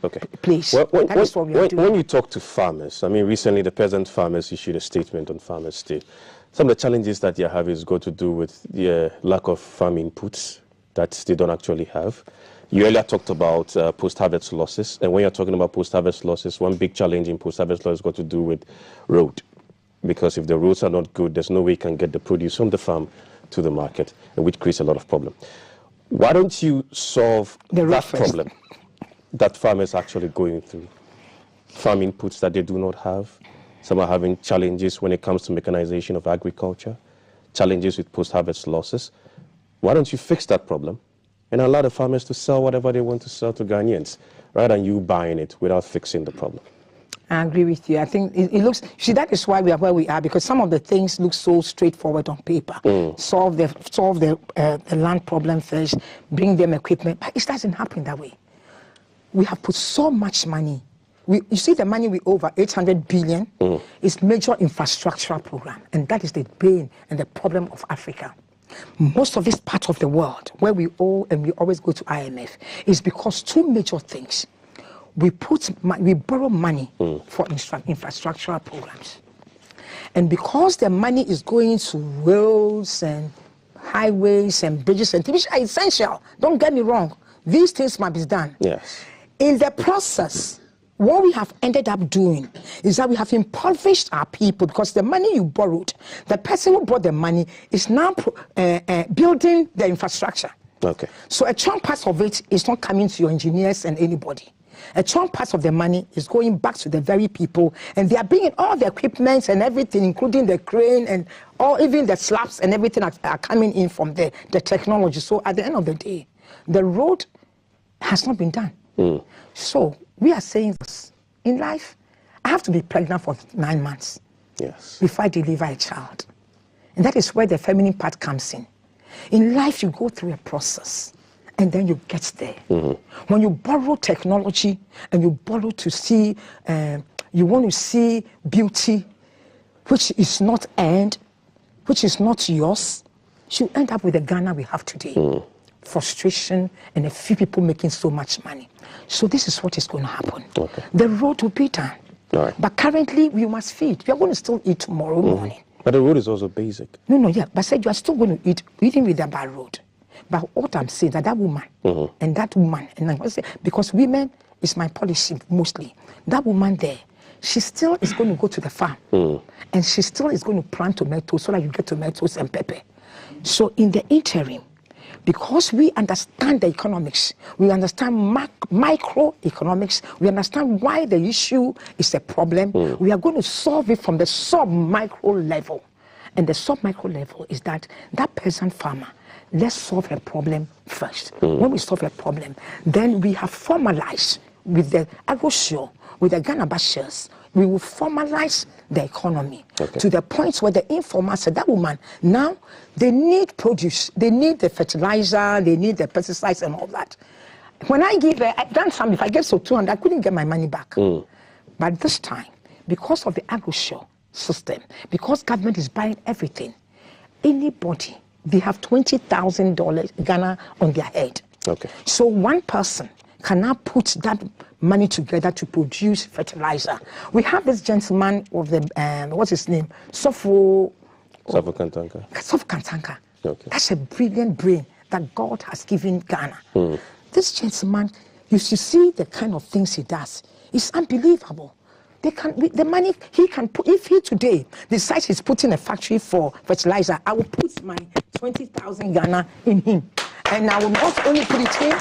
place. That is what we are doing. When you talk to farmers, I mean, recently the peasant farmers issued a statement on Farmers' Day. Some of the challenges that they have is got to do with the lack of farm inputs that they don't actually have. You earlier talked about post-harvest losses, and when you're talking about post-harvest losses, one big challenge in post-harvest loss has got to do with road, because if the roads are not good, there's no way you can get the produce from the farm to the market, and which creates a lot of problem. Why don't you solve that problem that farmers are actually going through? Farm inputs that they do not have. Some are having challenges when it comes to mechanization of agriculture, challenges with post-harvest losses. Why don't you fix that problem and allow the farmers to sell whatever they want to sell to Ghanaians, rather than you buying it without fixing the problem? I agree with you. I think it looks, see, that is why we are where we are, because some of the things look so straightforward on paper. Solve the land problem first, bring them equipment, but it doesn't happen that way. We have put so much money. You see the money we over 800 billion is major infrastructural program, and that is the pain and the problem of Africa. Most of this part of the world where we owe and we always go to IMF is because two major things. We borrow money for infrastructural programs. And because the money is going to roads and highways and bridges and things, which are essential, don't get me wrong, these things must be done. Yes. In the process, what we have ended up doing is that we have impoverished our people, because the money you borrowed, the person who brought the money is now building the infrastructure. So a chunk part of it is not coming to your engineers and anybody. A chunk part of the money is going back to the very people, and they are bringing all the equipment and everything, including the crane and even the slabs and everything are coming in from the technology. So at the end of the day, the road has not been done. So we are saying this. In life, I have to be pregnant for 9 months before I deliver a child. And that is where the feminine part comes in. In life, you go through a process, and then you get there. When you borrow technology and you borrow to see, you want to see beauty, which is not earned, which is not yours, you end up with the Ghana we have today. Frustration and a few people making so much money. So this is what is going to happen. The road will be done. But currently, we must feed. We are going to still eat tomorrow morning. But the road is also basic. But I said you are still going to eat, eating with the bad road. But what I'm saying, that woman and that woman, and I say, because women it's my policy mostly. That woman there, she still is going to go to the farm and she still is going to plant tomatoes so that you get tomatoes and pepper. So in the interim, because we understand the economics, we understand microeconomics, we understand why the issue is a problem, we are going to solve it from the sub-micro level. And the sub-micro level is that peasant farmer, let's solve a problem first. When we solve a problem, then we have formalized with the Akosua, with the Ghanaba Shares, we will formalize the economy to the point where the informal said, that woman, now they need produce, they need the fertilizer, they need the pesticides and all that. When I give her, I've done some, if I get so 200, I couldn't get my money back. But this time, because of the Akosua system, because government is buying everything, anybody, they have $20,000 Ghana on their head. So one person can now put that money together to produce fertilizer. We have this gentleman of the, what's his name? Sofo Kantanka. That's a brilliant brain that God has given Ghana. This gentleman, you should see the kind of things he does. It's unbelievable. The money he can put, if he today decides he's putting a factory for fertilizer, I will put my 20,000 Ghana in him. And I will not only put it in,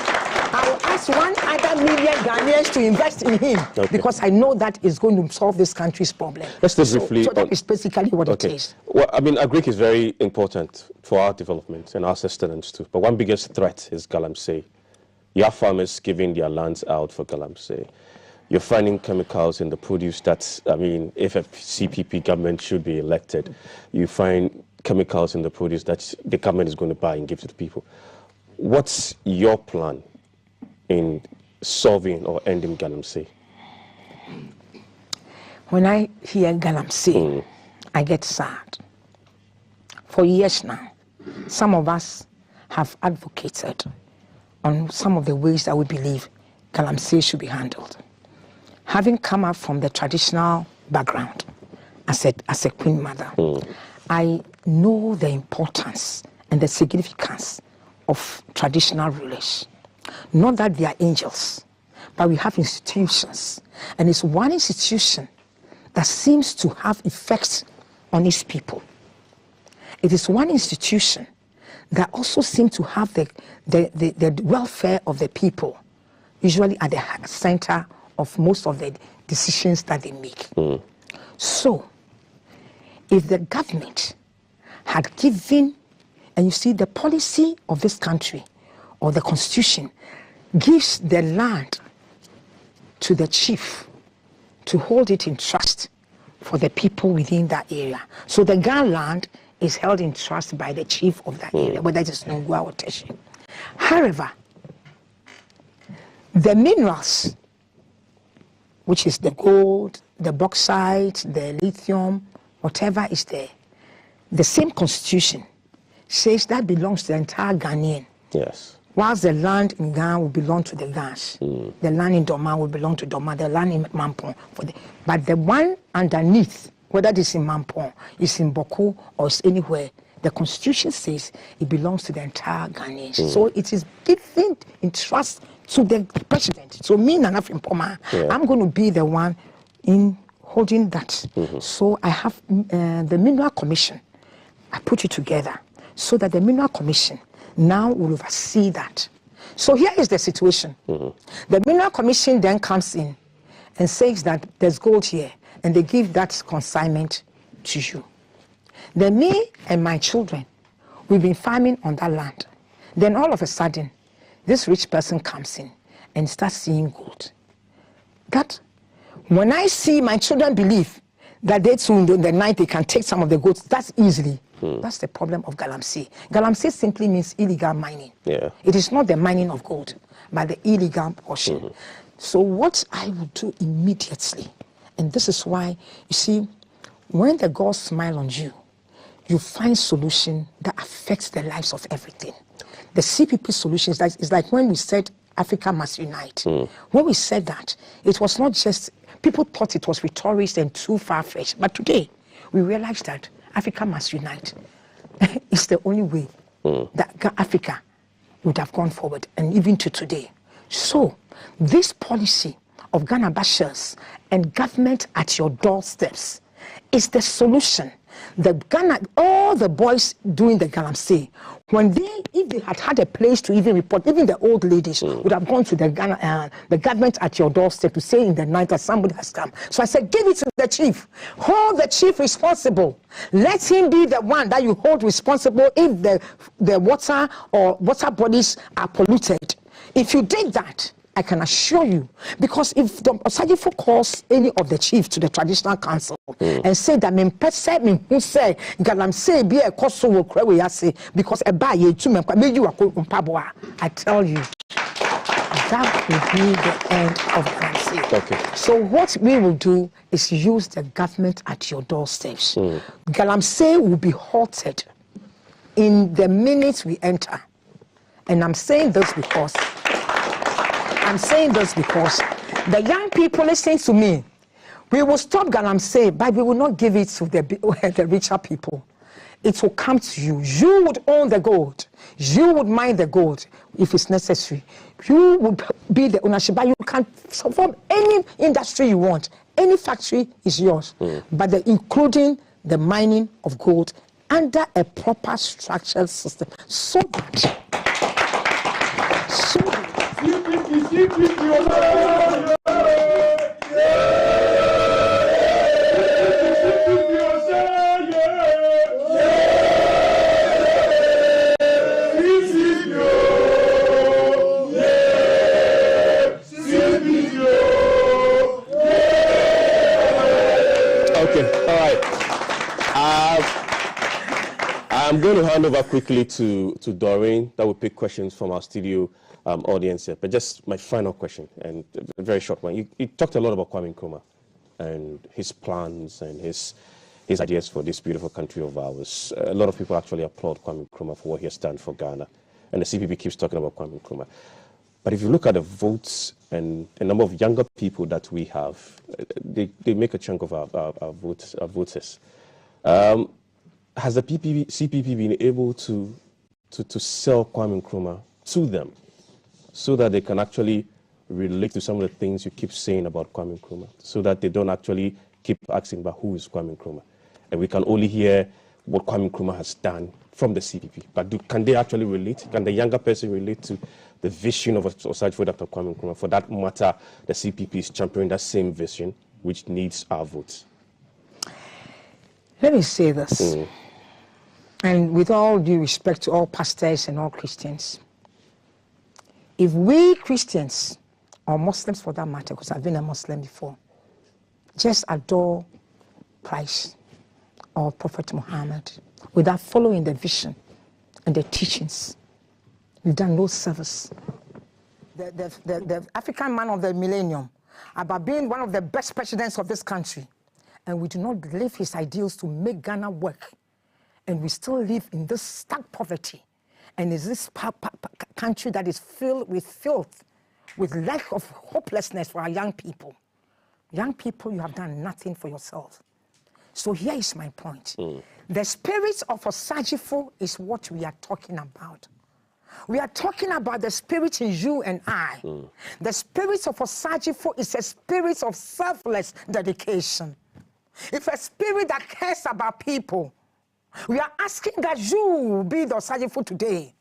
I will ask 1 other million Ghanaians to invest in him because I know that is going to solve this country's problem. Let's just briefly. So that is basically what it is. Well, I mean, agric is very important for our development and our sustenance too. But one biggest threat is galamsey. You have farmers giving their lands out for galamsey. You're finding chemicals in the produce that, I mean, if a CPP government should be elected, you find chemicals in the produce that the government is going to buy and give to the people. What's your plan in solving or ending galamsey? When I hear galamsey, I get sad. For years now, some of us have advocated on some of the ways that we believe galamsey should be handled. Having come up from the traditional background as a queen mother, I know the importance and the significance of traditional rulers. Not that they are angels, but we have institutions. And it's one institution that seems to have effects on its people. It is one institution that also seems to have the welfare of the people, usually at the center of most of the decisions that they make. So, if the government had given, and you see the policy of this country, or the constitution, gives the land to the chief to hold it in trust for the people within that area. So the Ghana land is held in trust by the chief of that area, whether it is Nkrumah or Teshi. However, the minerals, which is the gold, the bauxite, the lithium, whatever is there, the same constitution says that belongs to the entire Ghanaian. Yes. Whilst the land in Ghana will belong to the Ghans, the land in Doma will belong to Doma, the land in Mampong. But the one underneath, whether it is in Mampong, it's in Boko, or it's anywhere, the constitution says it belongs to the entire Ghanaians. So it is given in trust to the president. So me, Nana Frimponmaa, I'm going to be the one in holding that. So I have the Mineral Commission. I put it together so that the Mineral Commission now will oversee that. So here is the situation. The Mineral Commission then comes in and says that there's gold here, and they give that consignment to you. Then me and my children, we've been farming on that land. Then all of a sudden, this rich person comes in and starts seeing gold. That when I see my children believe that they too in the night they can take some of the gold, that's easily. That's the problem of galamsey. Galamsey simply means illegal mining. It is not the mining of gold, but the illegal portion. So what I will do immediately, and this is why, you see, when the gods smile on you, you find solution that affects the lives of everything. The CPP solution is like when we said Africa must unite. When we said that, it was not just, people thought it was rhetoric and too far-fetched, but today we realize that Africa must unite. It's the only way that Africa would have gone forward, and even to today. So, this policy of Ghanaba Shares and government at your doorsteps is the solution. All the boys doing the galamsey, if they had a place to even report, even the old ladies would have gone to the government at your doorstep to say in the night that somebody has come. So I said, give it to the chief. Hold the chief responsible. Let him be the one that you hold responsible if the water or water bodies are polluted. If you did that, I can assure you, because if the Osagifo calls any of the chiefs to the traditional council and say that who say galamsey be a Akosua Frimponmaa because I tell you, that will be the end of galamsey. Okay. So what we will do is use the government at your doorsteps. Galamsey will be halted in the minute we enter. And I'm saying this because the young people listening to me, we will stop galamsey, but we will not give it to the richer people. It will come to you. You would own the gold. You would mine the gold if it's necessary. You would be the ownership, but you can form any industry you want. Any factory is yours, but including the mining of gold under a proper structural system, so that I'm going to hand over quickly to Doreen that will pick questions from our studio audience here. But just my final question, and a very short one. You talked a lot about Kwame Nkrumah and his plans and his ideas for this beautiful country of ours. A lot of people actually applaud Kwame Nkrumah for what he has done for Ghana. And the CPP keeps talking about Kwame Nkrumah. But if you look at the votes and the number of younger people that we have, they make a chunk of our voters. Has the CPP been able to sell Kwame Nkrumah to them so that they can actually relate to some of the things you keep saying about Kwame Nkrumah, so that they don't actually keep asking about who is Kwame Nkrumah? And we can only hear what Kwame Nkrumah has done from the CPP. But can they actually relate? Can the younger person relate to the vision of Osagifo Dr. Kwame Nkrumah? For that matter, the CPP is championing that same vision, which needs our votes. Let me say this, and with all due respect to all pastors and all Christians, if we Christians, or Muslims for that matter, because I've been a Muslim before, just adore Christ or Prophet Muhammad without following the vision and the teachings, we've done no service. The African man of the millennium, about being one of the best presidents of this country, and we do not live his ideals to make Ghana work, and we still live in this stark poverty, and is this country that is filled with filth, with lack of hopelessness for our young people. Young people, you have done nothing for yourself. So here is my point. The spirit of Osagifo is what we are talking about. We are talking about the spirit in you and I. The spirit of Osagifo is a spirit of selfless dedication. It's a spirit that cares about people. We are asking that you be the Osagifo today.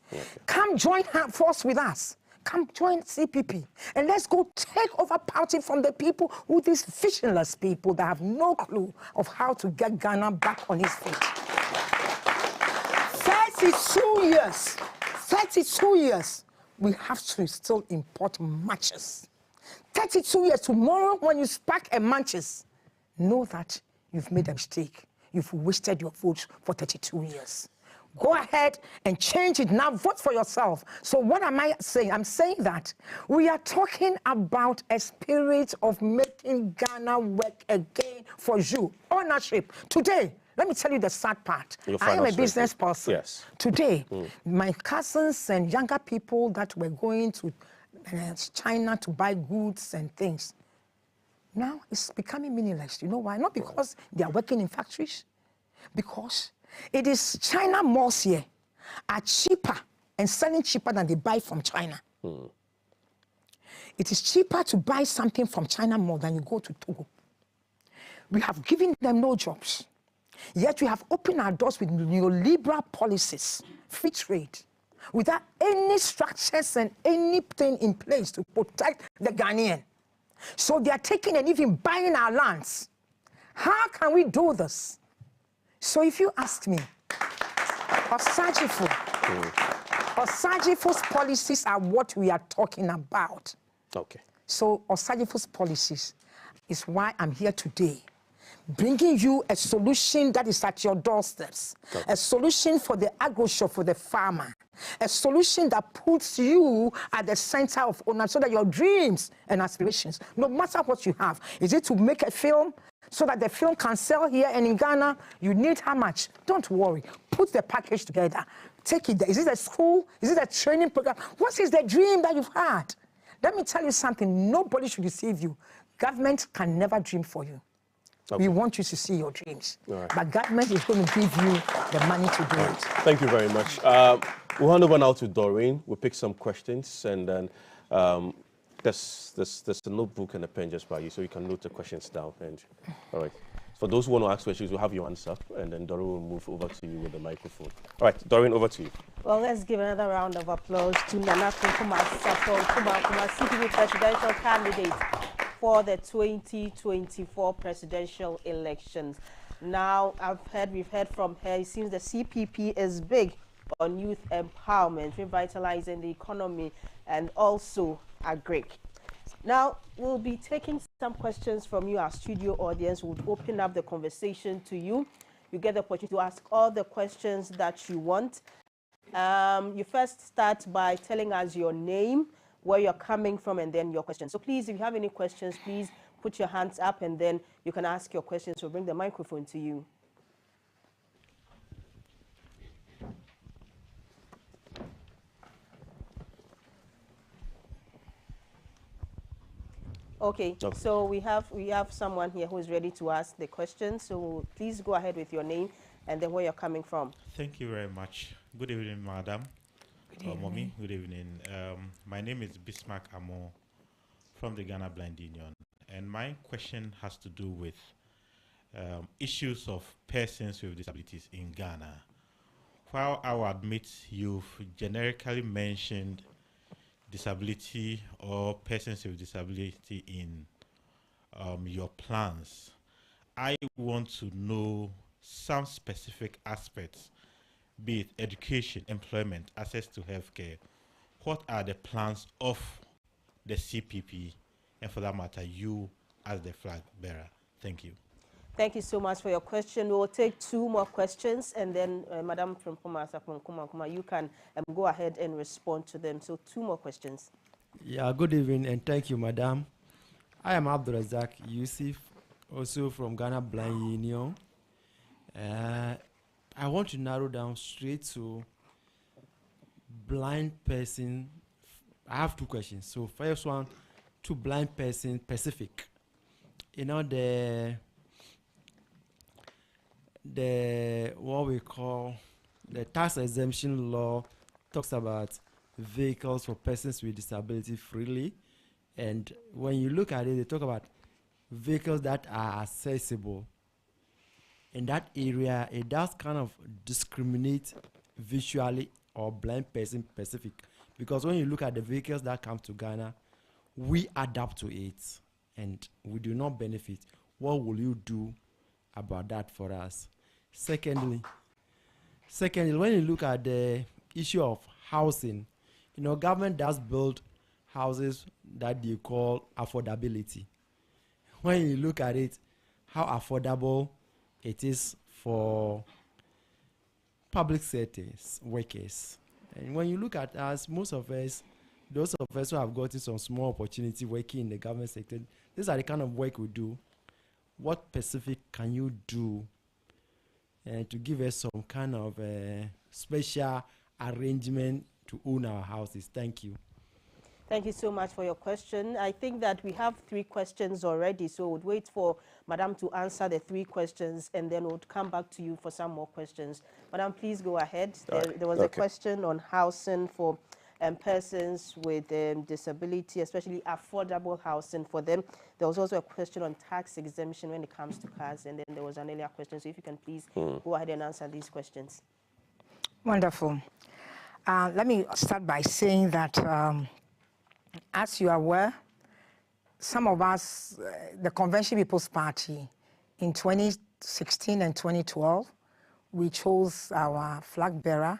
Come join force with us. Come join CPP. And let's go take over power from the people who these visionless people that have no clue of how to get Ghana back on its feet. 32 years, we have to still import matches. 32 years, tomorrow when you spark a matches, know that you've made a mistake. You've wasted your votes for 32 years. Go ahead and change it now. Vote for yourself. So what am I saying? I'm saying that we are talking about a spirit of making Ghana work again for you. Ownership. Today, let me tell you the sad part. I am a business person. Yes. Today, my cousins and younger people that were going to China to buy goods and things, now it's becoming meaningless. You know why? Not because they are working in factories, because it is China malls here are cheaper and selling cheaper than they buy from China. It is cheaper to buy something from China more than you go to Togo. We have given them no jobs. Yet we have opened our doors with neoliberal policies, free trade, without any structures and anything in place to protect the Ghanaian. So they are taking and even buying our lands. How can we do this? So if you ask me, Osagyefo,'s policies are what we are talking about. Okay. So Osagyefo,'s policies is why I'm here today, bringing you a solution that is at your doorsteps, a solution for the agro shop, for the farmer, a solution that puts you at the center of ownership so that your dreams and aspirations, no matter what you have, is it to make a film so that the film can sell here and in Ghana, you need how much? Don't worry. Put the package together. Take it there. Is it a school? Is it a training program? What is the dream that you've had? Let me tell you something. Nobody should deceive you. Government can never dream for you. Okay. We want you to see your dreams. Right. But government is going to give you the money to do it. Thank you very much. We'll hand over now to Doreen. We'll pick some questions, and then there's a notebook and a pen just by you, so you can note the questions down. And all right. For those who want to ask questions, we'll have your answer, and then Doreen will move over to you with the microphone. All right, Doreen, over to you. Well, let's give another round of applause to Frimponmaa Sarpong Kumankumah, CPP presidential candidate for the 2024 presidential elections. Now, we've heard from her. It seems the CPP is big on youth empowerment, revitalizing the economy, and also agri. Now, we'll be taking some questions from you, our studio audience. We'll open up the conversation to you. You get the opportunity to ask all the questions that you want. You first start by telling us your name, where you're coming from, and then your question. So please, if you have any questions, please put your hands up, and then you can ask your questions. We'll bring the microphone to you. Okay, so we have someone here who is ready to ask the question. So please go ahead with your name and then where you're coming from. Thank you very much. Good evening, madam. Good evening. Mommy, good evening. My name is Bismarck Amo from the Ghana Blind Union, and my question has to do with issues of persons with disabilities in Ghana. While I will admit you've generically mentioned disability or persons with disability in your plans, I want to know some specific aspects, be it education, employment, access to healthcare. What are the plans of the CPP, and for that matter, you as the flag bearer? Thank you. Thank you so much for your question. We will take two more questions, and then Madam Frimponmaa Sarpong Kumankumah, you can go ahead and respond to them. So two more questions. Yeah, good evening, and thank you, Madam. I am Abdulrazak Yusuf, also from Ghana Blind Union. I want to narrow down straight to blind person. I have two questions. So first one, to blind person Pacific. You know, the what we call the tax exemption law talks about vehicles for persons with disability freely, and when you look at it, they talk about vehicles that are accessible. In that area, it does kind of discriminate visually or blind person specific, because when you look at the vehicles that come to Ghana, we adapt to it and we do not benefit. What will you do about that for us? Secondly, when you look at the issue of housing, you know, government does build houses that they call affordability. When you look at it, how affordable it is for public settings, workers. And when you look at us, most of us, those of us who have gotten some small opportunity working in the government sector, these are the kind of work we do. What specific can you do to give us some kind of special arrangement to own our houses? Thank you. Thank you so much for your question. I think that we have three questions already, so we'll wait for Madam to answer the three questions, and then we'll come back to you for some more questions. Madam, please go ahead. There was a question on housing for persons with disability, especially affordable housing for them. There was also a question on tax exemption when it comes to cars, and then there was an earlier question. So if you can please go ahead and answer these questions. Wonderful. Let me start by saying that, as you are aware, some of us, the Convention People's Party, in 2016 and 2012, we chose our flag bearer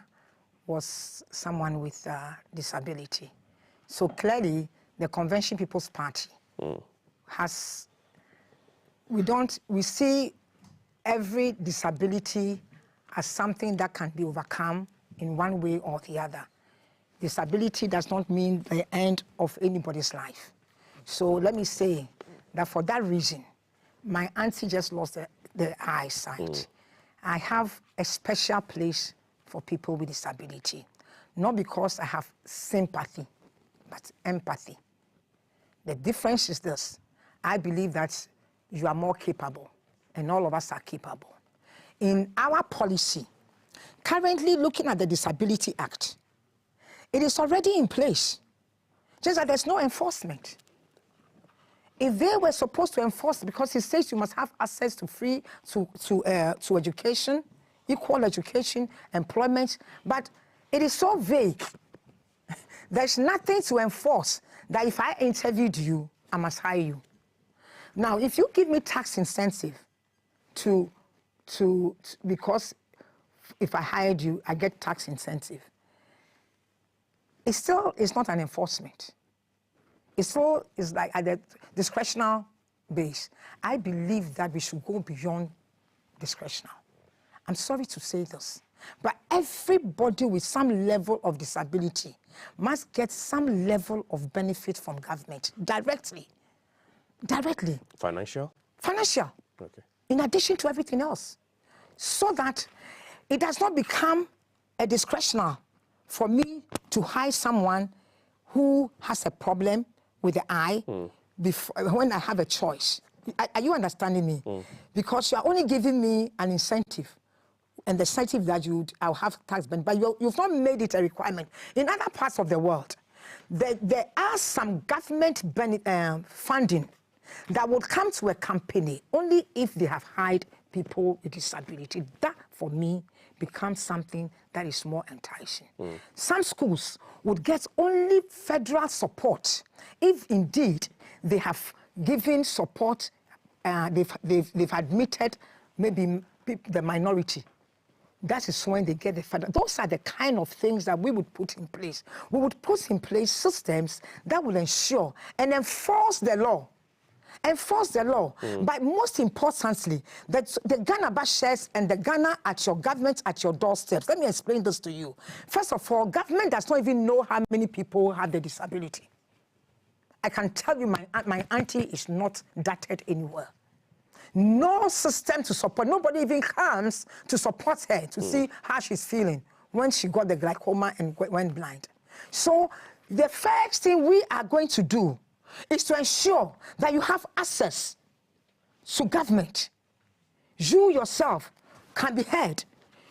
was someone with disability. So clearly, the Convention People's Party has, we see every disability as something that can be overcome in one way or the other. Disability does not mean the end of anybody's life. So let me say that for that reason, my auntie just lost the eyesight. I have a special place for people with disability, not because I have sympathy, but empathy. The difference is this: I believe that you are more capable, and all of us are capable. In our policy, currently looking at the Disability Act, it is already in place, just that there's no enforcement. If they were supposed to enforce, because it says you must have access to free to education, equal education, employment, but it is so vague. There's nothing to enforce that if I interviewed you, I must hire you. Now, if you give me tax incentive because if I hired you, I get tax incentive, it still is not an enforcement. It still is like at the discretional base. I believe that we should go beyond discretional. I'm sorry to say this, but everybody with some level of disability must get some level of benefit from government directly. Directly. Financial? Financial. Okay. In addition to everything else. So that it does not become a discretional for me to hire someone who has a problem with the eye when I have a choice. Are you understanding me? Because you are only giving me an incentive, and the incentive that I'll have tax benefit, but you've not made it a requirement. In other parts of the world, there are some government funding that will come to a company only if they have hired people with disability. That, for me, becomes something that is more enticing. Some schools would get only federal support if indeed they have given support, they've admitted maybe the minority. That is when they get the federal. Those are the kind of things that we would put in place. We would put in place systems that will ensure and enforce the law. Enforce the law, but most importantly, that the Ghanaba Shares and the Ghana at your government at your doorsteps. Let me explain this to you. First of all, government does not even know how many people have the disability. I can tell you my auntie is not dated anywhere. No system to support. Nobody even comes to support her to see how she's feeling when she got the glaucoma and went blind. So the first thing we are going to do is to ensure that you have access to government. You yourself can be heard.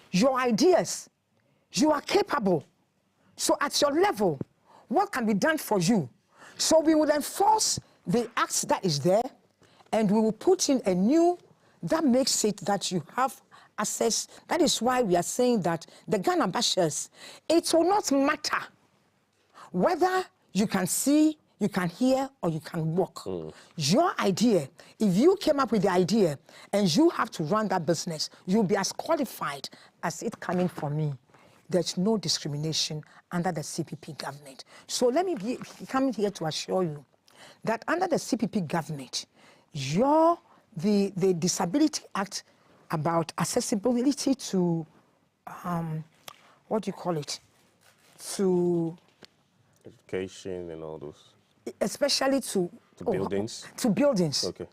Your ideas, you are capable. So at your level, what can be done for you? So we will enforce the act that is there, and we will put in a new that makes it that you have access. That is why we are saying that the Ghanaba Shares, it will not matter whether you can see, you can hear, or you can walk. Your idea, if you came up with the idea and you have to run that business, you'll be as qualified as it coming from me. There's no discrimination under the CPP government. So let me come here to assure you that under the CPP government, the Disability Act about accessibility to, what do you call it? To education and all those. Especially to buildings? To buildings. Okay.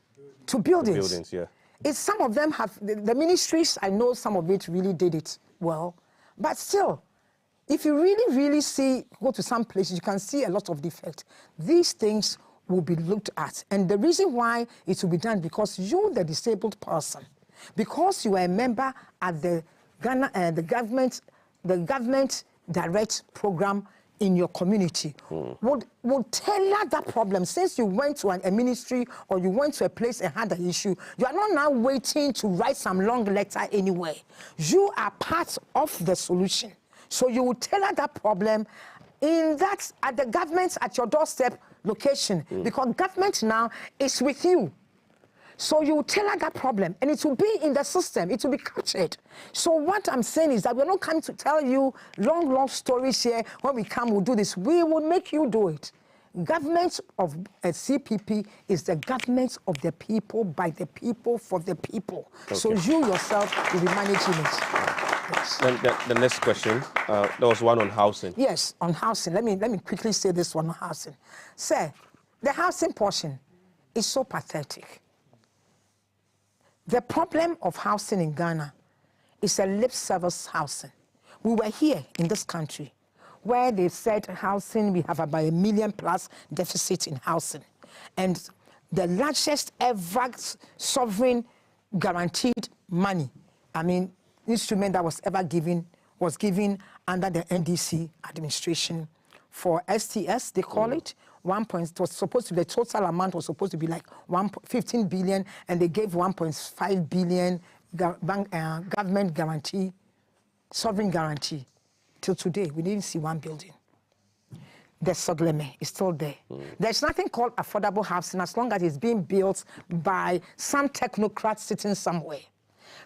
To buildings. To buildings, yeah. It's some of them have, the ministries, I know some of it really did it well. But still, if you really, really go to some places, you can see a lot of defect. These things will be looked at. And the reason why it will be done, because you, the disabled person, because you are a member at the government direct program in your community would tailor that problem. Since you went to a ministry or you went to a place and had an issue, you are not now waiting to write some long letter anywhere. You are part of the solution. So you will tailor that problem in that at the government at your doorstep location, because government now is with you. So you will tailor that problem and it will be in the system, it will be captured. So what I'm saying is that we're not coming to tell you long stories here. When we come, we'll do this. We will make you do it. Government of a CPP is the government of the people, by the people, for the people. Okay. So you yourself will be managing it. Yes. Then the next question, there was one on housing. Yes, on housing. Let me quickly say this one on housing. Sir, the housing portion is so pathetic. The problem of housing in Ghana is a lip service housing. We were here in this country where they said housing, we have about 1 million plus deficit in housing. And the largest ever sovereign guaranteed money, instrument that was ever given, was given under the NDC administration for STS, they call it. It was supposed to be, the total amount was supposed to be like 15 billion, and they gave 1.5 billion government guarantee, sovereign guarantee. Till today, we didn't see one building. The Sogleme is still there. There's nothing called affordable housing as long as it's being built by some technocrat sitting somewhere.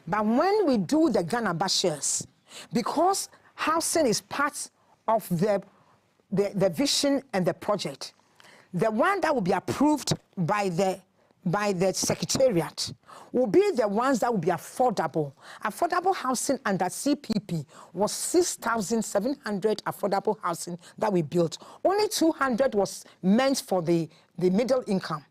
But when we do the Ghanaba Shares, because housing is part of the vision and the project, the one that will be approved by the secretariat will be the ones that will be affordable. Affordable housing under CPP was 6,700 affordable housing that we built. Only 200 was meant for the middle income.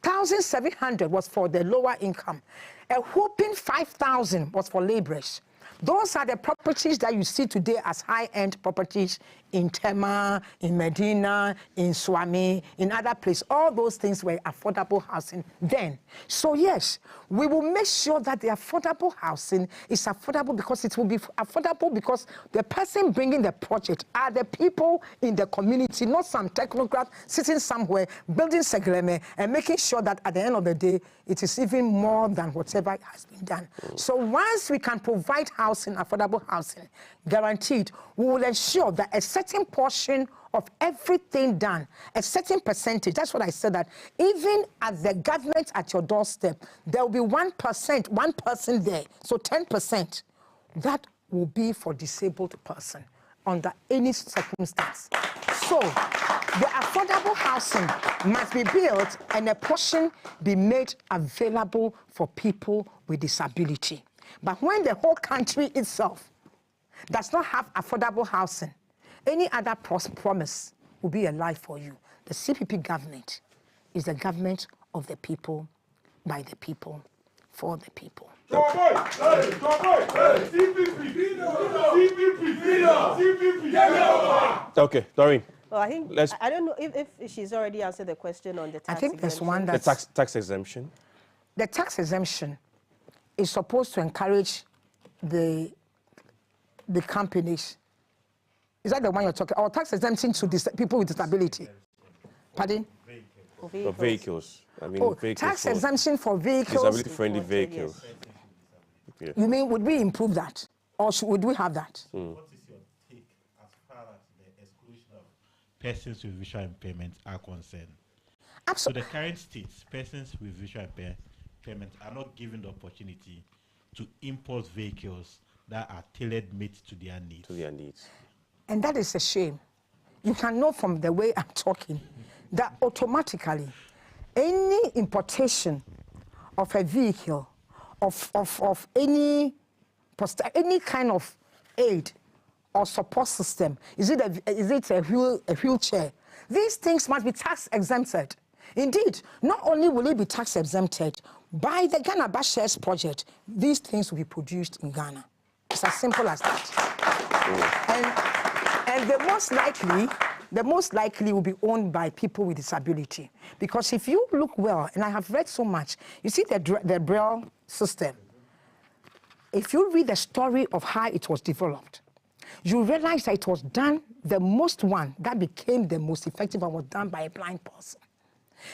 1,700 was for the lower income. A whopping 5,000 was for laborers. Those are the properties that you see today as high-end properties in Tema, in Medina, in Swami, in other places. All those things were affordable housing then. So yes, we will make sure that the affordable housing is affordable, because it will be affordable because the person bringing the project are the people in the community, not some technocrat sitting somewhere building Segleme and making sure that at the end of the day, it is even more than whatever has been done. So once we can provide housing, affordable housing, guaranteed, we will ensure that a certain portion of everything done, a certain percentage, that's what I said, that even at the government at your doorstep, there will be 1%, one person there, so 10%, that will be for disabled person under any circumstance. So the affordable housing must be built and a portion be made available for people with disability. But when the whole country itself does not have affordable housing, any other promise will be a lie for you. The CPP government is the government of the people, by the people, for the people. Okay, Doreen. Well, I don't know if she's already answered the question on the tax. I think there's one that's the tax exemption. The tax exemption is supposed to encourage the companies. Is that the one you're talking? Or tax exemption to people with disability? Pardon? For vehicles. Vehicles, tax exemption for vehicles. Disability-friendly vehicles. Yes. Yeah. You mean, would we improve that? Or would we have that? What is your take as far as the exclusion of persons with visual impairment are concerned? Absolutely. So the current states, persons with visual impairment are not given the opportunity to import vehicles that are tailor-made to their needs. And that is a shame. You can know from the way I'm talking that automatically any importation of a vehicle, of any kind of aid or support system, is it a wheelchair? These things must be tax exempted. Indeed, not only will it be tax exempted, by the Ghanaba Shares project, these things will be produced in Ghana. It's as simple as that. And the most likely will be owned by people with disability. Because if you look well, and I have read so much, you see the Braille system. If you read the story of how it was developed, you realize that it was done, the most one that became the most effective and was done by a blind person.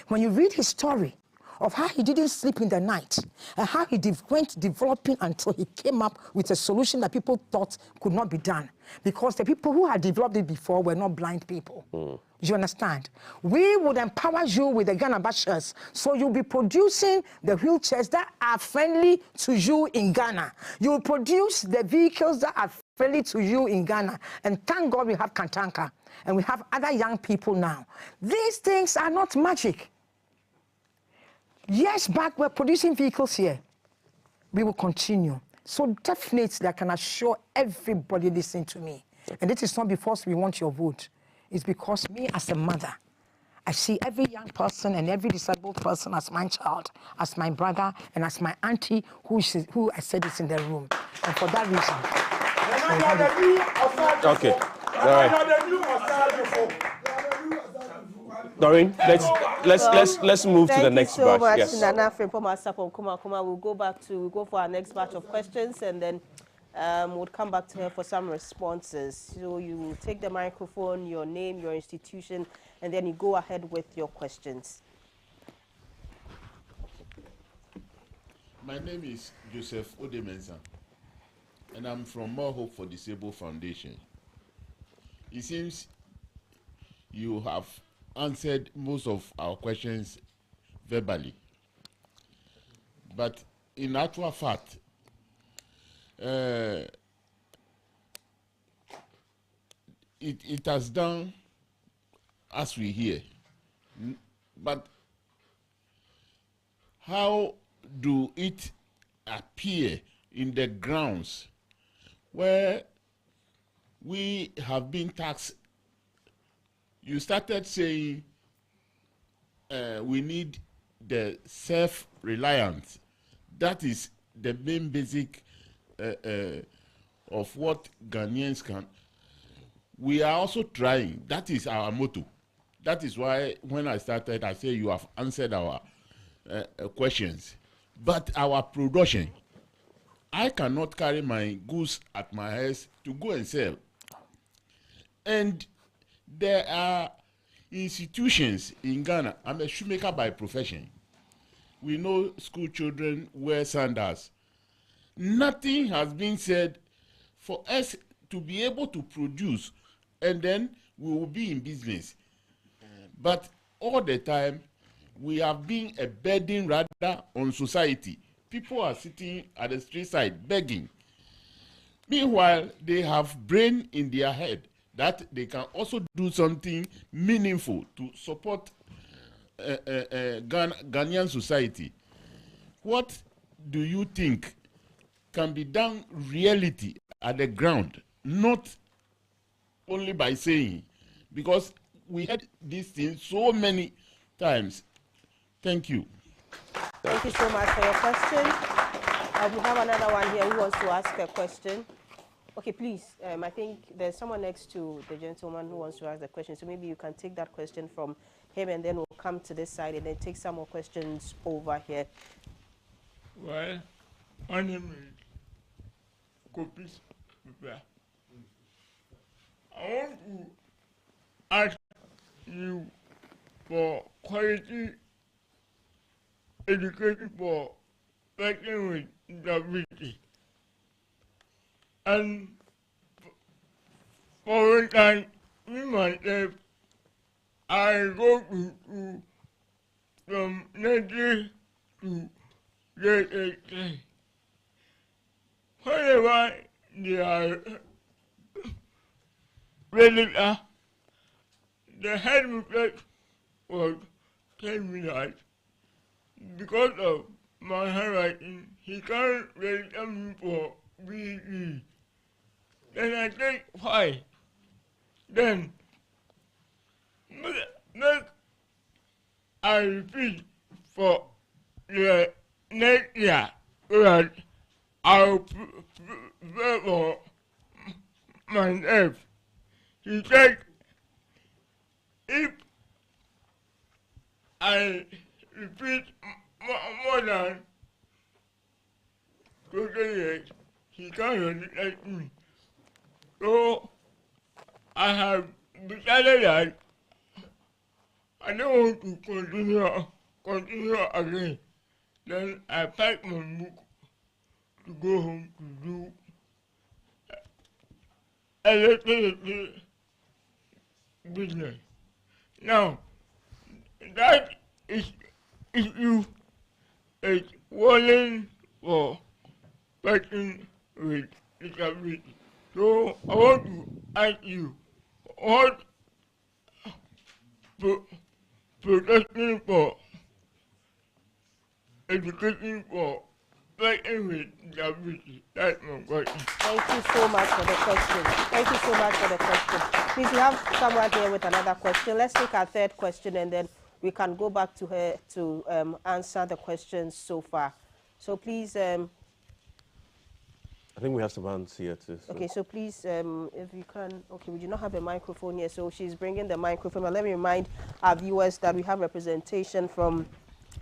When you read his story of how he didn't sleep in the night and how he went developing until he came up with a solution that people thought could not be done, because the people who had developed it before were not blind people. You understand? We would empower you with the Ghanaba Shares, so you'll be producing the wheelchairs that are friendly to you in Ghana. You will produce the vehicles that are friendly to you in Ghana. And thank God we have Kantanka and we have other young people now. These things are not magic. Yes, but we're producing vehicles here. We will continue. So definitely I can assure everybody listening to me, and it is not because we want your vote. It's because me as a mother, I see every young person and every disabled person as my child, as my brother, and as my auntie who I said is in the room. And for that reason. Okay. All right. Doreen, let's move to the next batch. Thank you Yes. so much, Nana Frimponmaa Sarpong Kumankumah. We'll go for our next batch of questions, and then we'll come back to her for some responses. So you will take the microphone, your name, your institution, and then you go ahead with your questions. My name is Joseph Odemensa, and I'm from More Hope for Disabled Foundation. It seems you have answered most of our questions verbally, but in actual fact, it has done as we hear. But how do it appear in the grounds where we have been taxed? You started saying we need the self-reliance. That is the main basic of what Ghanaians can. We are also trying. That is our motto. That is why when I started, I say you have answered our questions. But our production, I cannot carry my goods at my house to go and sell. And there are institutions in Ghana. I'm a shoemaker by profession. We know school children wear sandals. Nothing has been said for us to be able to produce, and then we will be in business. But all the time, we have been a burden rather on society. People are sitting at the street side begging. Meanwhile, they have brain in their head that they can also do something meaningful to support Ghanaian society. What do you think can be done reality at the ground, not only by saying? Because we had this thing so many times. Thank you. Thank you so much for your question. We have another one here who wants to ask a question. Okay, please. I think there's someone next to the gentleman who wants to ask the question. So maybe you can take that question from him, and then we'll come to this side and then take some more questions over here. Well, my name is Kopis Pipia. I want to ask you for quality education for person with disability. And for a time, me myself, I go to from nursery to grade 8. Whenever they are ready, the headmistress was telling me that because of my handwriting, he can't register me for BE. Then I think, why? Then, I repeat for the next year so that I'll prepare for myself. He said, if I repeat more than 20 years, he can't register me. So I have decided that I don't want to continue again. Then I packed my book to go home to do electricity business. Now, that issue is warning for person with disability. So I want to ask you, what protecting for education for person with disability? That's my question. Thank you so much for the question. Thank you so much for the question. Please, we have someone here with another question. Let's take our third question and then we can go back to her to answer the questions so far. So please... I think we have some hands here too. So. Okay, so please, if you can, okay, we do not have a microphone here, so she's bringing the microphone. But let me remind our viewers that we have representation from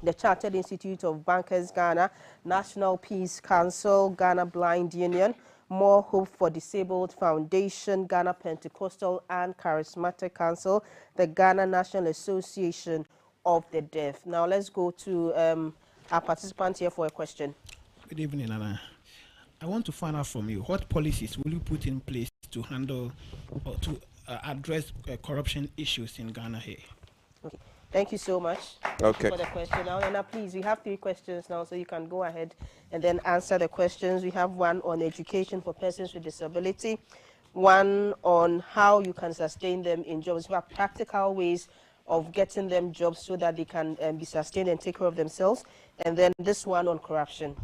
the Chartered Institute of Bankers Ghana, National Peace Council, Ghana Blind Union, More Hope for Disabled Foundation, Ghana Pentecostal and Charismatic Council, the Ghana National Association of the Deaf. Now let's go to our participant here for a question. Good evening, Anna. I want to find out from you, what policies will you put in place to handle or to address corruption issues in Ghana here? Okay. Thank you so much for the question. Now, please, we have 3 questions now, so you can go ahead and then answer the questions. We have one on education for persons with disability, one on how you can sustain them in jobs. We have practical ways of getting them jobs so that they can be sustained and take care of themselves, and then this one on corruption.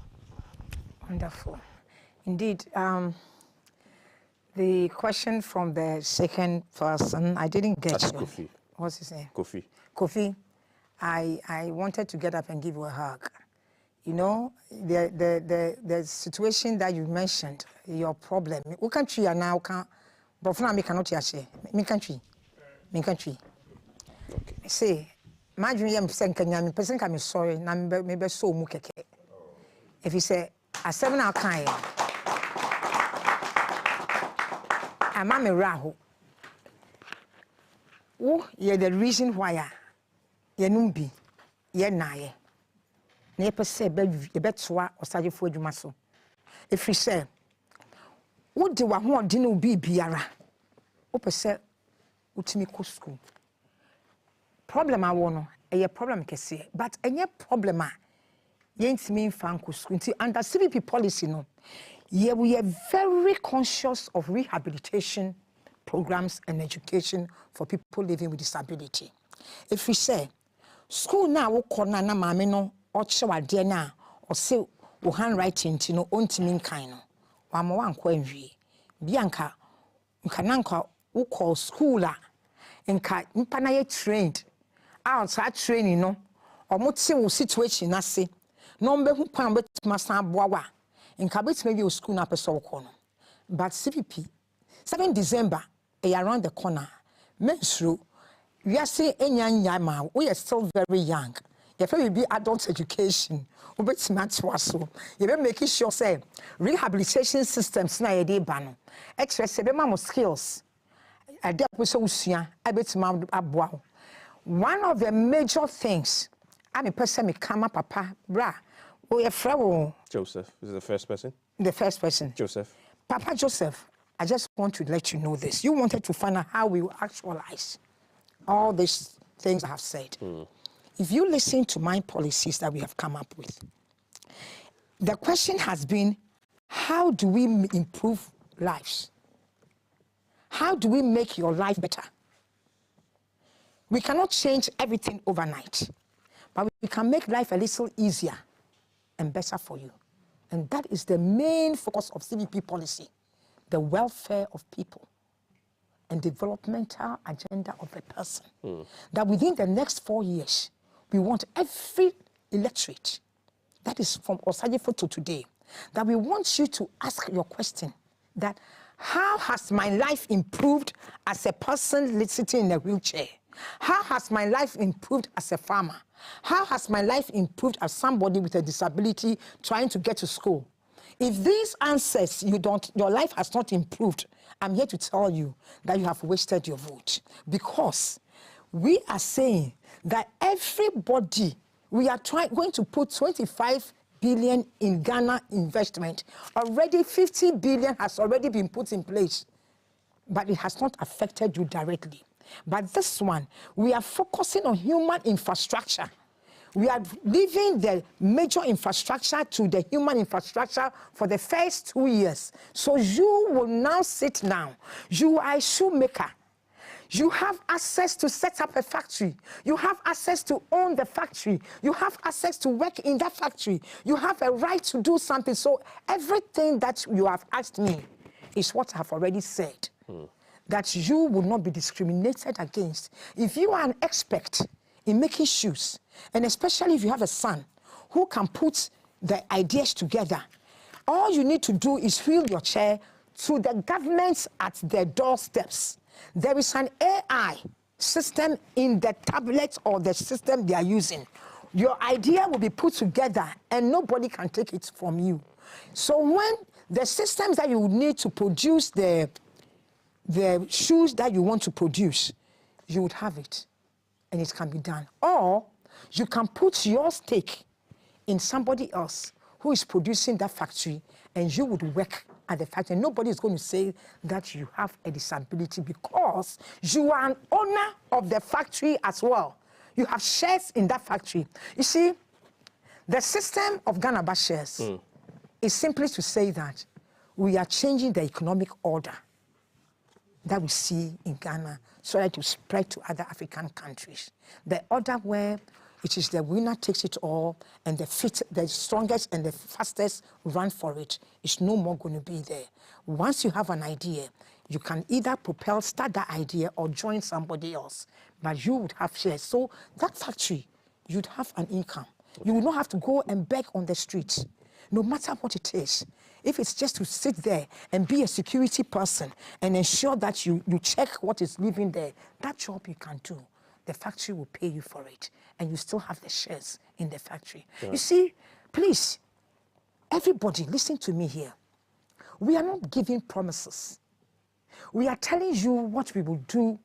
Wonderful. Indeed, the question from the second person, I didn't get That's you. Kofi. What's his name? Kofi. Kofi, I wanted to get up and give you a hug. You know, the situation that you mentioned, your problem. What country are now? But for now, me cannot share. Me country. Okay. Say, my dream is saying, "Can you person can be sorry? Na maybe so mu keke." If you say, "A 7 hour kind." I'm a raho. Oh, yeah, the reason why you numbi, ye nae. Never say, you bet swa or study for you muscle. If you say, what do I want dinner be biara? Opa say, Utimiko school. Problem I want, a problem can say, but any problem, ain't mean fanku school. Under CPP policy, no. Yeah, we are very conscious of rehabilitation programs and education for people living with disability. If we say, school now, we call na mame no, or show a na, or say, handwriting, no, ontimin kind. One quenry. Bianca, Nkananka, who call schooler, and ka impanaye trained. Outside training, no, or motsi situation, I say, no, be who pan bet master boawa. In Kabit maybe school na person corner. But CPP, 7 December, around the corner, menstru, we are saying young we are still very young. If we be adult education, we bet smart so. You be making sure say rehabilitation systems na ye dey ban. Express be mamo skills. I dey so usua, I bet mam aboa. One of the major things, I'm a person me come up papa, bra. Joseph is the first person. The first person. Joseph. Papa Joseph, I just want to let you know this. You wanted to find out how we will actualize all these things I have said. If you listen to my policies that we have come up with, the question has been, how do we improve lives? How do we make your life better? We cannot change everything overnight, but we can make life a little easier and better for you. And that is the main focus of CPP policy, the welfare of people and developmental agenda of the person. That within the next 4 years, we want every electorate, that is from Osajifo to today, that we want you to ask your question, that how has my life improved as a person sitting in a wheelchair? How has my life improved as a farmer? How has my life improved as somebody with a disability trying to get to school? If these answers, your life has not improved, I'm here to tell you that you have wasted your vote. Because we are saying that everybody, we are going to put 25 billion in Ghana investment. Already 50 billion has already been put in place, but it has not affected you directly. But this one, we are focusing on human infrastructure. We are leaving the major infrastructure to the human infrastructure for the first 2 years. So you will now sit down. You are a shoemaker. You have access to set up a factory. You have access to own the factory. You have access to work in that factory. You have a right to do something. So everything that you have asked me is what I have already said. That you will not be discriminated against. If you are an expert in making shoes, and especially if you have a son who can put the ideas together, all you need to do is wheel your chair to the governments at their doorsteps. There is an AI system in the tablet or the system they are using. Your idea will be put together and nobody can take it from you. So when the systems that you would need to produce the shoes that you want to produce, you would have it and it can be done. Or you can put your stake in somebody else who is producing that factory and you would work at the factory. Nobody is going to say that you have a disability because you are an owner of the factory as well. You have shares in that factory. You see, the system of Ghanaba Shares is simply to say that we are changing the economic order that we see in Ghana so that it will spread to other African countries. The order where it is the winner takes it all and the strongest and the fastest run for it is no more going to be there. Once you have an idea, you can either start that idea or join somebody else, but you would have shares. So that factory, you'd have an income. You would not have to go and beg on the streets, no matter what it is. If it's just to sit there and be a security person and ensure that you check what is living there, that job you can do. The factory will pay you for it, and you still have the shares in the factory. Yeah. You see, please, everybody, listen to me here. We are not giving promises. We are telling you what we will do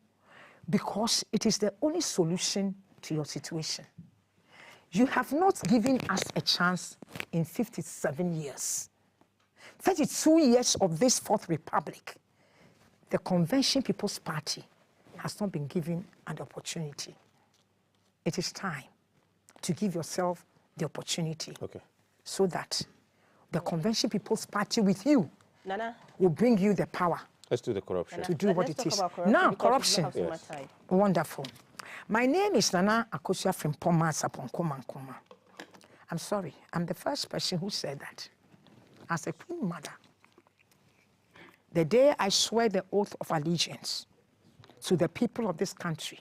because it is the only solution to your situation. You have not given us a chance in 57 years. 32 years of this Fourth Republic, the Convention People's Party has not been given an opportunity. It is time to give yourself the opportunity so that the Convention People's Party with you will bring you the power. Let's do the corruption. To do what it is. Now, corruption. Yes. Wonderful. My name is Nana Akosua Frimponmaa Sarpong Kumankumah. I'm sorry, I'm the first person who said that. As a queen mother, the day I swear the oath of allegiance to the people of this country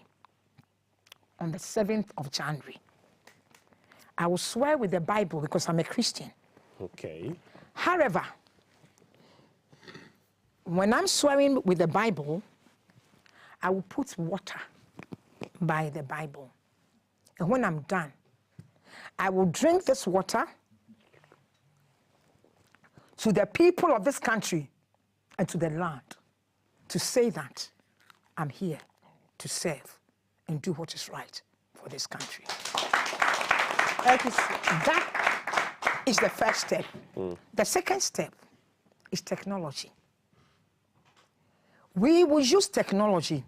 on the 7th of January, I will swear with the Bible because I'm a Christian. Okay. However, when I'm swearing with the Bible, I will put water by the Bible. And when I'm done, I will drink this water to the people of this country and to the land to say that I'm here to serve and do what is right for this country. That is the first step. The second step is technology. We will use technology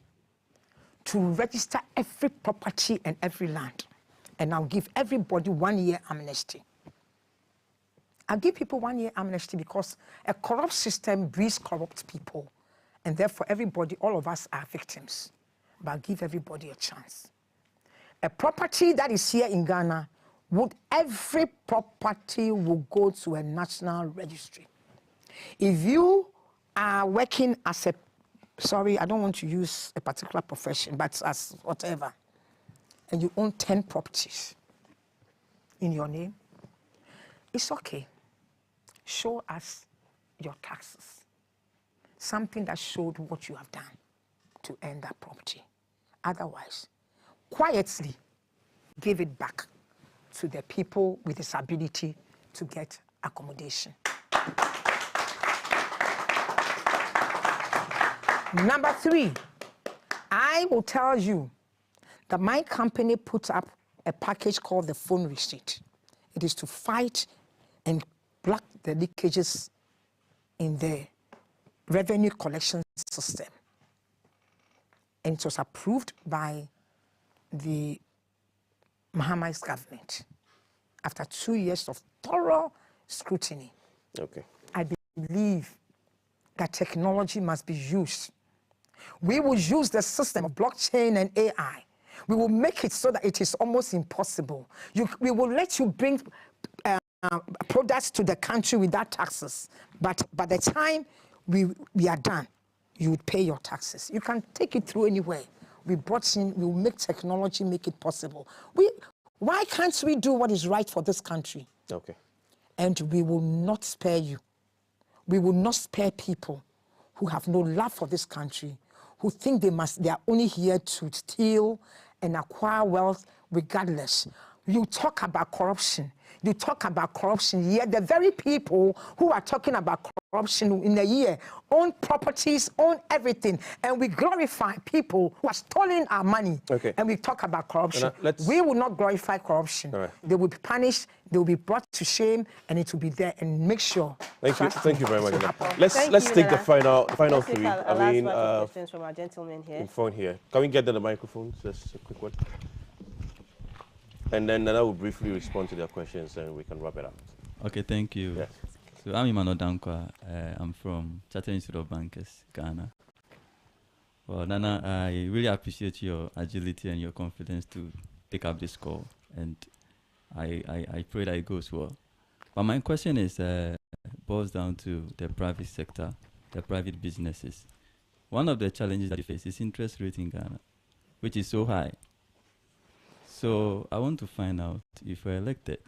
to register every property and every land. And I'll give everybody 1 year amnesty. I'll give people 1 year amnesty because a corrupt system breeds corrupt people. And therefore, everybody, all of us are victims. But I'll give everybody a chance. A property that is here in Ghana, every property will go to a national registry. If you are working as a, sorry, I don't want to use a particular profession, but as whatever, and you own 10 properties in your name, it's okay. Show us your taxes. Something that showed what you have done to earn that property. Otherwise, quietly give it back to the people with disability to get accommodation. Number 3, I will tell you that my company put up a package called the phone receipt. It is to fight and block the leakages in the revenue collection system. And it was approved by the Mahama's government after 2 years of thorough scrutiny. Okay. I believe that technology must be used. We will use the system of blockchain and AI. We will make it so that it is almost impossible. We will let you bring products to the country without taxes. But by the time we are done, you would pay your taxes. You can take it through anywhere. We will make technology make it possible. Why can't we do what is right for this country? Okay. And we will not spare you. We will not spare people who have no love for this country, who think they are only here to steal and acquire wealth regardless. You talk about corruption. You talk about corruption, yet the very people who are talking about corruption in a year own properties, own everything, and we glorify people who are stealing our money. Okay. And we talk about corruption. We will not glorify corruption. Right. They will be punished, they will be brought to shame, and it will be there. And make sure. Thank you very much. Let's take the final three. I mean, questions from our gentleman here. In front here. Can we get the microphone? Just a quick one. And then I will briefly respond to their questions and we can wrap it up. Okay, thank you. Yes. So I'm Emmanuel Dankwa. I'm from Chartered Institute of Bankers, Ghana. Well, Nana, I really appreciate your agility and your confidence to pick up this call. And I pray that it goes well. But my question is, boils down to the private sector, the private businesses. One of the challenges that they face is interest rate in Ghana, which is so high. So I want to find out, if we're elected,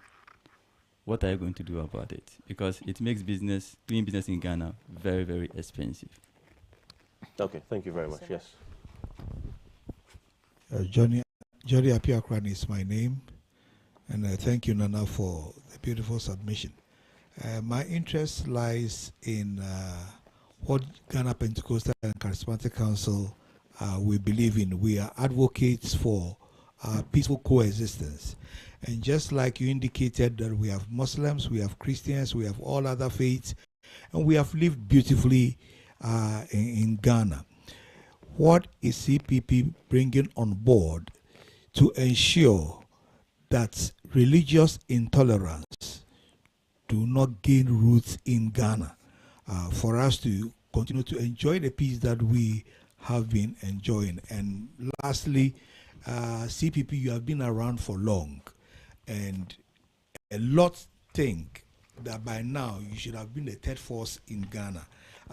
what are you going to do about it? Because it makes doing business in Ghana very, very expensive. Okay, thank you very much. Yes. Johnny Apiakrani is my name, and thank you, Nana, for the beautiful submission. My interest lies in what Ghana Pentecostal and Charismatic Council we believe in. We are advocates for peaceful coexistence. And just like you indicated that we have Muslims, we have Christians, we have all other faiths, and we have lived beautifully in Ghana. What is CPP bringing on board to ensure that religious intolerance do not gain roots in Ghana for us to continue to enjoy the peace that we have been enjoying? And lastly, CPP, you have been around for long, and a lot think that by now you should have been the third force in Ghana.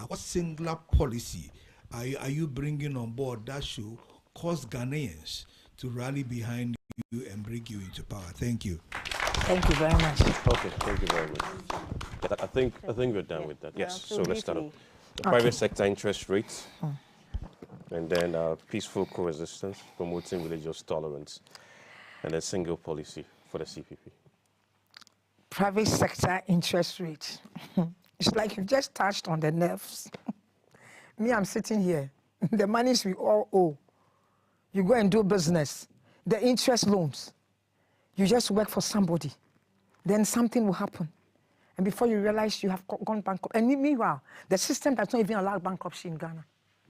What singular policy are you bringing on board that should cause Ghanaians to rally behind you and bring you into power? Thank you. Thank you very much. Okay, thank you very much. I think we're done with that. Yes. So let's start off. The private sector interest rates. And then peaceful coexistence, promoting religious tolerance, and a single policy for the CPP. Private sector interest rate. It's like you just touched on the nerves. Me, I'm sitting here. The monies we all owe. You go and do business. The interest loans. You just work for somebody. Then something will happen. And before you realize you have gone bankrupt. And meanwhile, the system does not even allow bankruptcy in Ghana.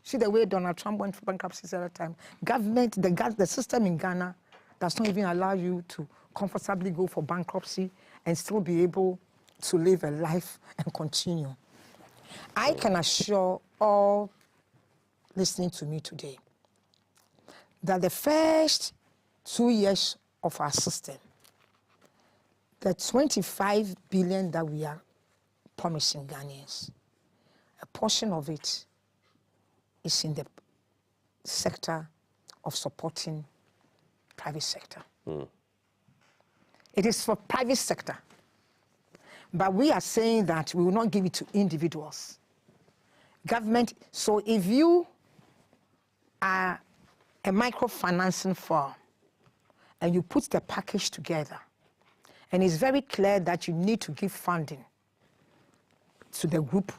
See the way Donald Trump went for bankruptcy at the time. The system in Ghana does not even allow you to comfortably go for bankruptcy and still be able to live a life and continue. I can assure all listening to me today that the first 2 years of our system, the 25 billion that we are promising Ghanaians, a portion of it is in the sector of supporting private sector. It is for private sector. But we are saying that we will not give it to individuals. Government, so if you are a microfinancing firm and you put the package together, and it's very clear that you need to give funding to the group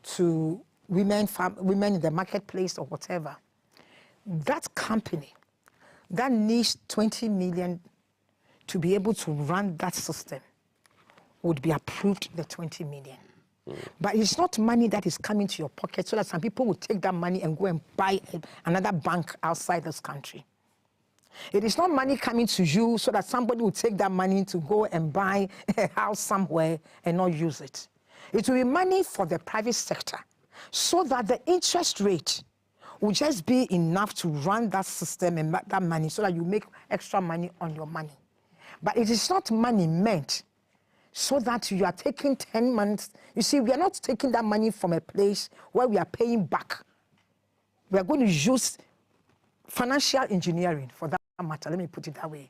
to women in the marketplace or whatever, that company that needs 20 million to be able to run that system would be approved the 20 million. But it's not money that is coming to your pocket so that some people will take that money and go and buy another bank outside this country. It is not money coming to you so that somebody will take that money to go and buy a house somewhere and not use it. It will be money for the private sector so that the interest rate will just be enough to run that system and that money so that you make extra money on your money. But it is not money meant so that you are taking 10 months. You see, we are not taking that money from a place where we are paying back. We are going to use financial engineering for that matter, let me put it that way,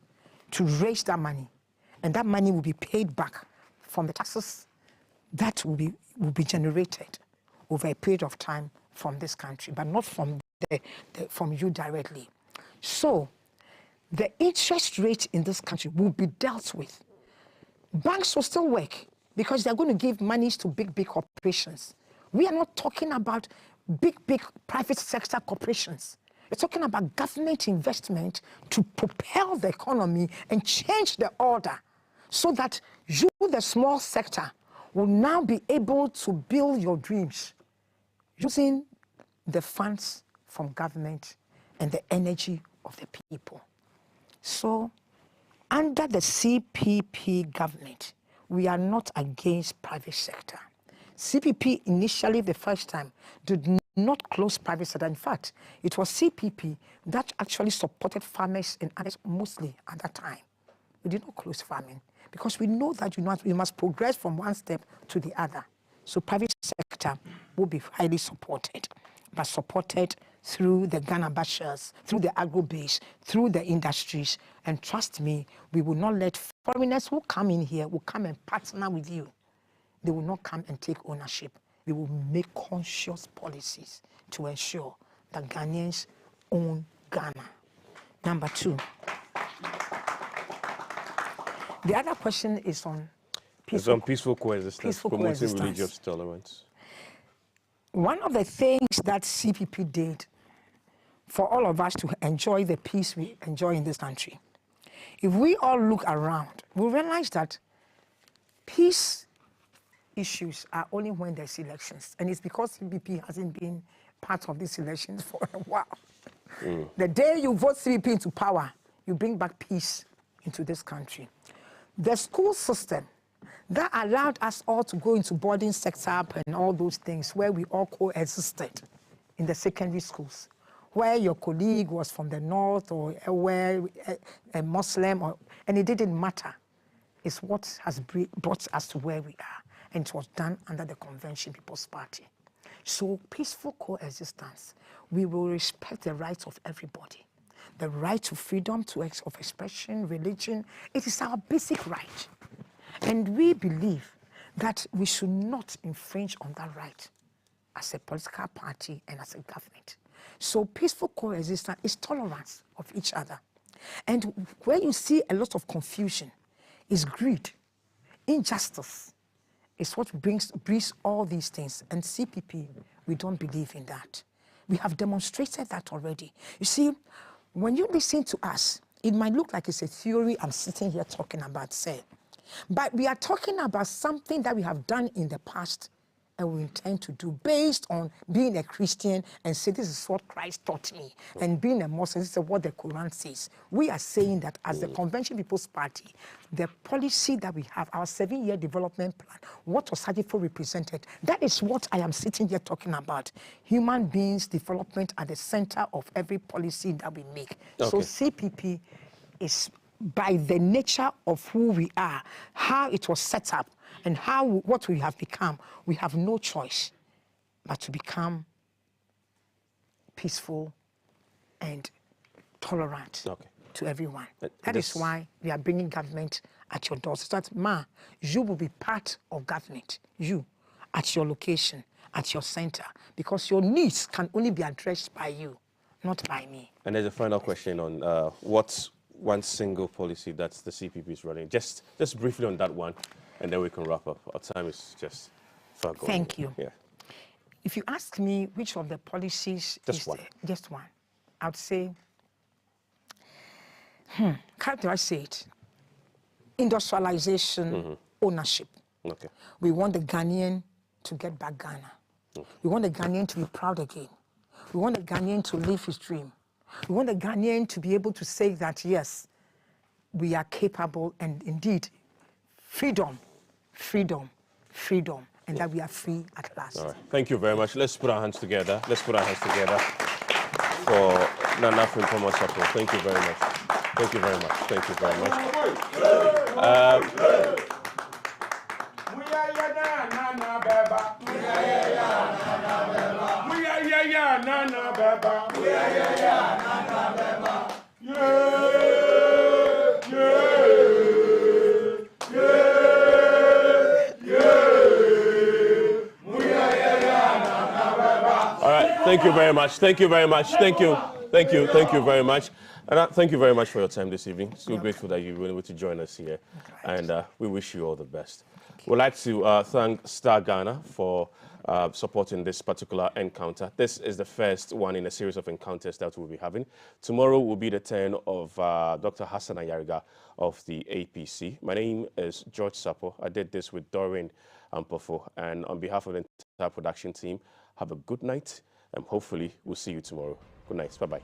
to raise that money. And that money will be paid back from the taxes that will be generated over a period of time from this country, but not from from you directly. So the interest rate in this country will be dealt with. Banks will still work because they're going to give monies to big corporations. We are not talking about big private sector corporations. We're talking about government investment to propel the economy and change the order so that you, the small sector, will now be able to build your dreams using the funds from government and the energy of the people. So, under the CPP government, we are not against private sector. CPP initially, the first time, did not close private sector. In fact, it was CPP that actually supported farmers and others mostly at that time. We did not close farming because we know that you must progress from one step to the other. So private sector will be highly supported, but supported through the Ghanaba Shares, through the agro base, through the industries. And trust me, we will not let foreigners who come in here, will come and partner with you. They will not come and take ownership. We will make conscious policies to ensure that Ghanaians own Ghana. Number two. The other question is on peaceful coexistence, promoting religious tolerance. One of the things that CPP did for all of us to enjoy the peace we enjoy in this country, if we all look around, we realize that peace issues are only when there's elections. And it's because CPP hasn't been part of these elections for a while. The day you vote CPP into power, you bring back peace into this country. The school system that allowed us all to go into boarding sector and all those things where we all coexisted in the secondary schools, where your colleague was from the north or where a Muslim, and it didn't matter. It's what has brought us to where we are. And it was done under the Convention People's Party. So peaceful coexistence, we will respect the rights of everybody. The right to freedom of expression, religion, it is our basic right. And we believe that we should not infringe on that right as a political party and as a government. So peaceful coexistence is tolerance of each other. And where you see a lot of confusion is greed, injustice, is what brings all these things. And CPP, we don't believe in that. We have demonstrated that already. You see, when you listen to us, it might look like it's a theory I'm sitting here talking about, say. But we are talking about something that we have done in the past and we intend to do based on being a Christian and say this is what Christ taught me, and being a Muslim, this is what the Quran says. We are saying that as the Convention People's Party, the policy that we have, our 7-year development plan, what Osadifo represented, that is what I am sitting here talking about. Human beings development at the center of every policy that we make. Okay. So CPP is, by the nature of who we are, how it was set up, and what we have become, we have no choice but to become peaceful and tolerant to everyone. That is why we are bringing government at your doors. So that, you will be part of government, you, at your location, at your center, because your needs can only be addressed by you, not by me. And there's a final question on what's one single policy that the CPP is running. Just briefly on that one, and then we can wrap up. Our time is just far gone. Thank you. Yeah. if you ask me which of the policies Just one. Just one. I would say, how do I say it? Industrialization, ownership. Okay. We want the Ghanaian to get back Ghana. Okay. We want the Ghanaian to be proud again. We want the Ghanaian to live his dream. We want the Ghanaian to be able to say that, yes, we are capable and indeed freedom, freedom, freedom, and that we are free at last. All right. Thank you very much. Let's put our hands together. Let's put our hands together for Nana Frimponmaa Sarpong. Thank you very much. Thank you very much. Thank you very much. All right. Thank you very much. Thank you very much. Thank you. Thank you. Thank you very much. And thank you very much for your time this evening. So grateful that you were able to join us here. And we wish you all the best. We'd like to thank Star Ghana for supporting this particular encounter. This is the first one in a series of encounters that we'll be having. Tomorrow will be the turn of Dr. Hassan Ayariga of the APC. My name is George Sapo. I did this with Doreen Ampofo. And on behalf of the entire production team, have a good night. And hopefully we'll see you tomorrow. Good night. Bye-bye.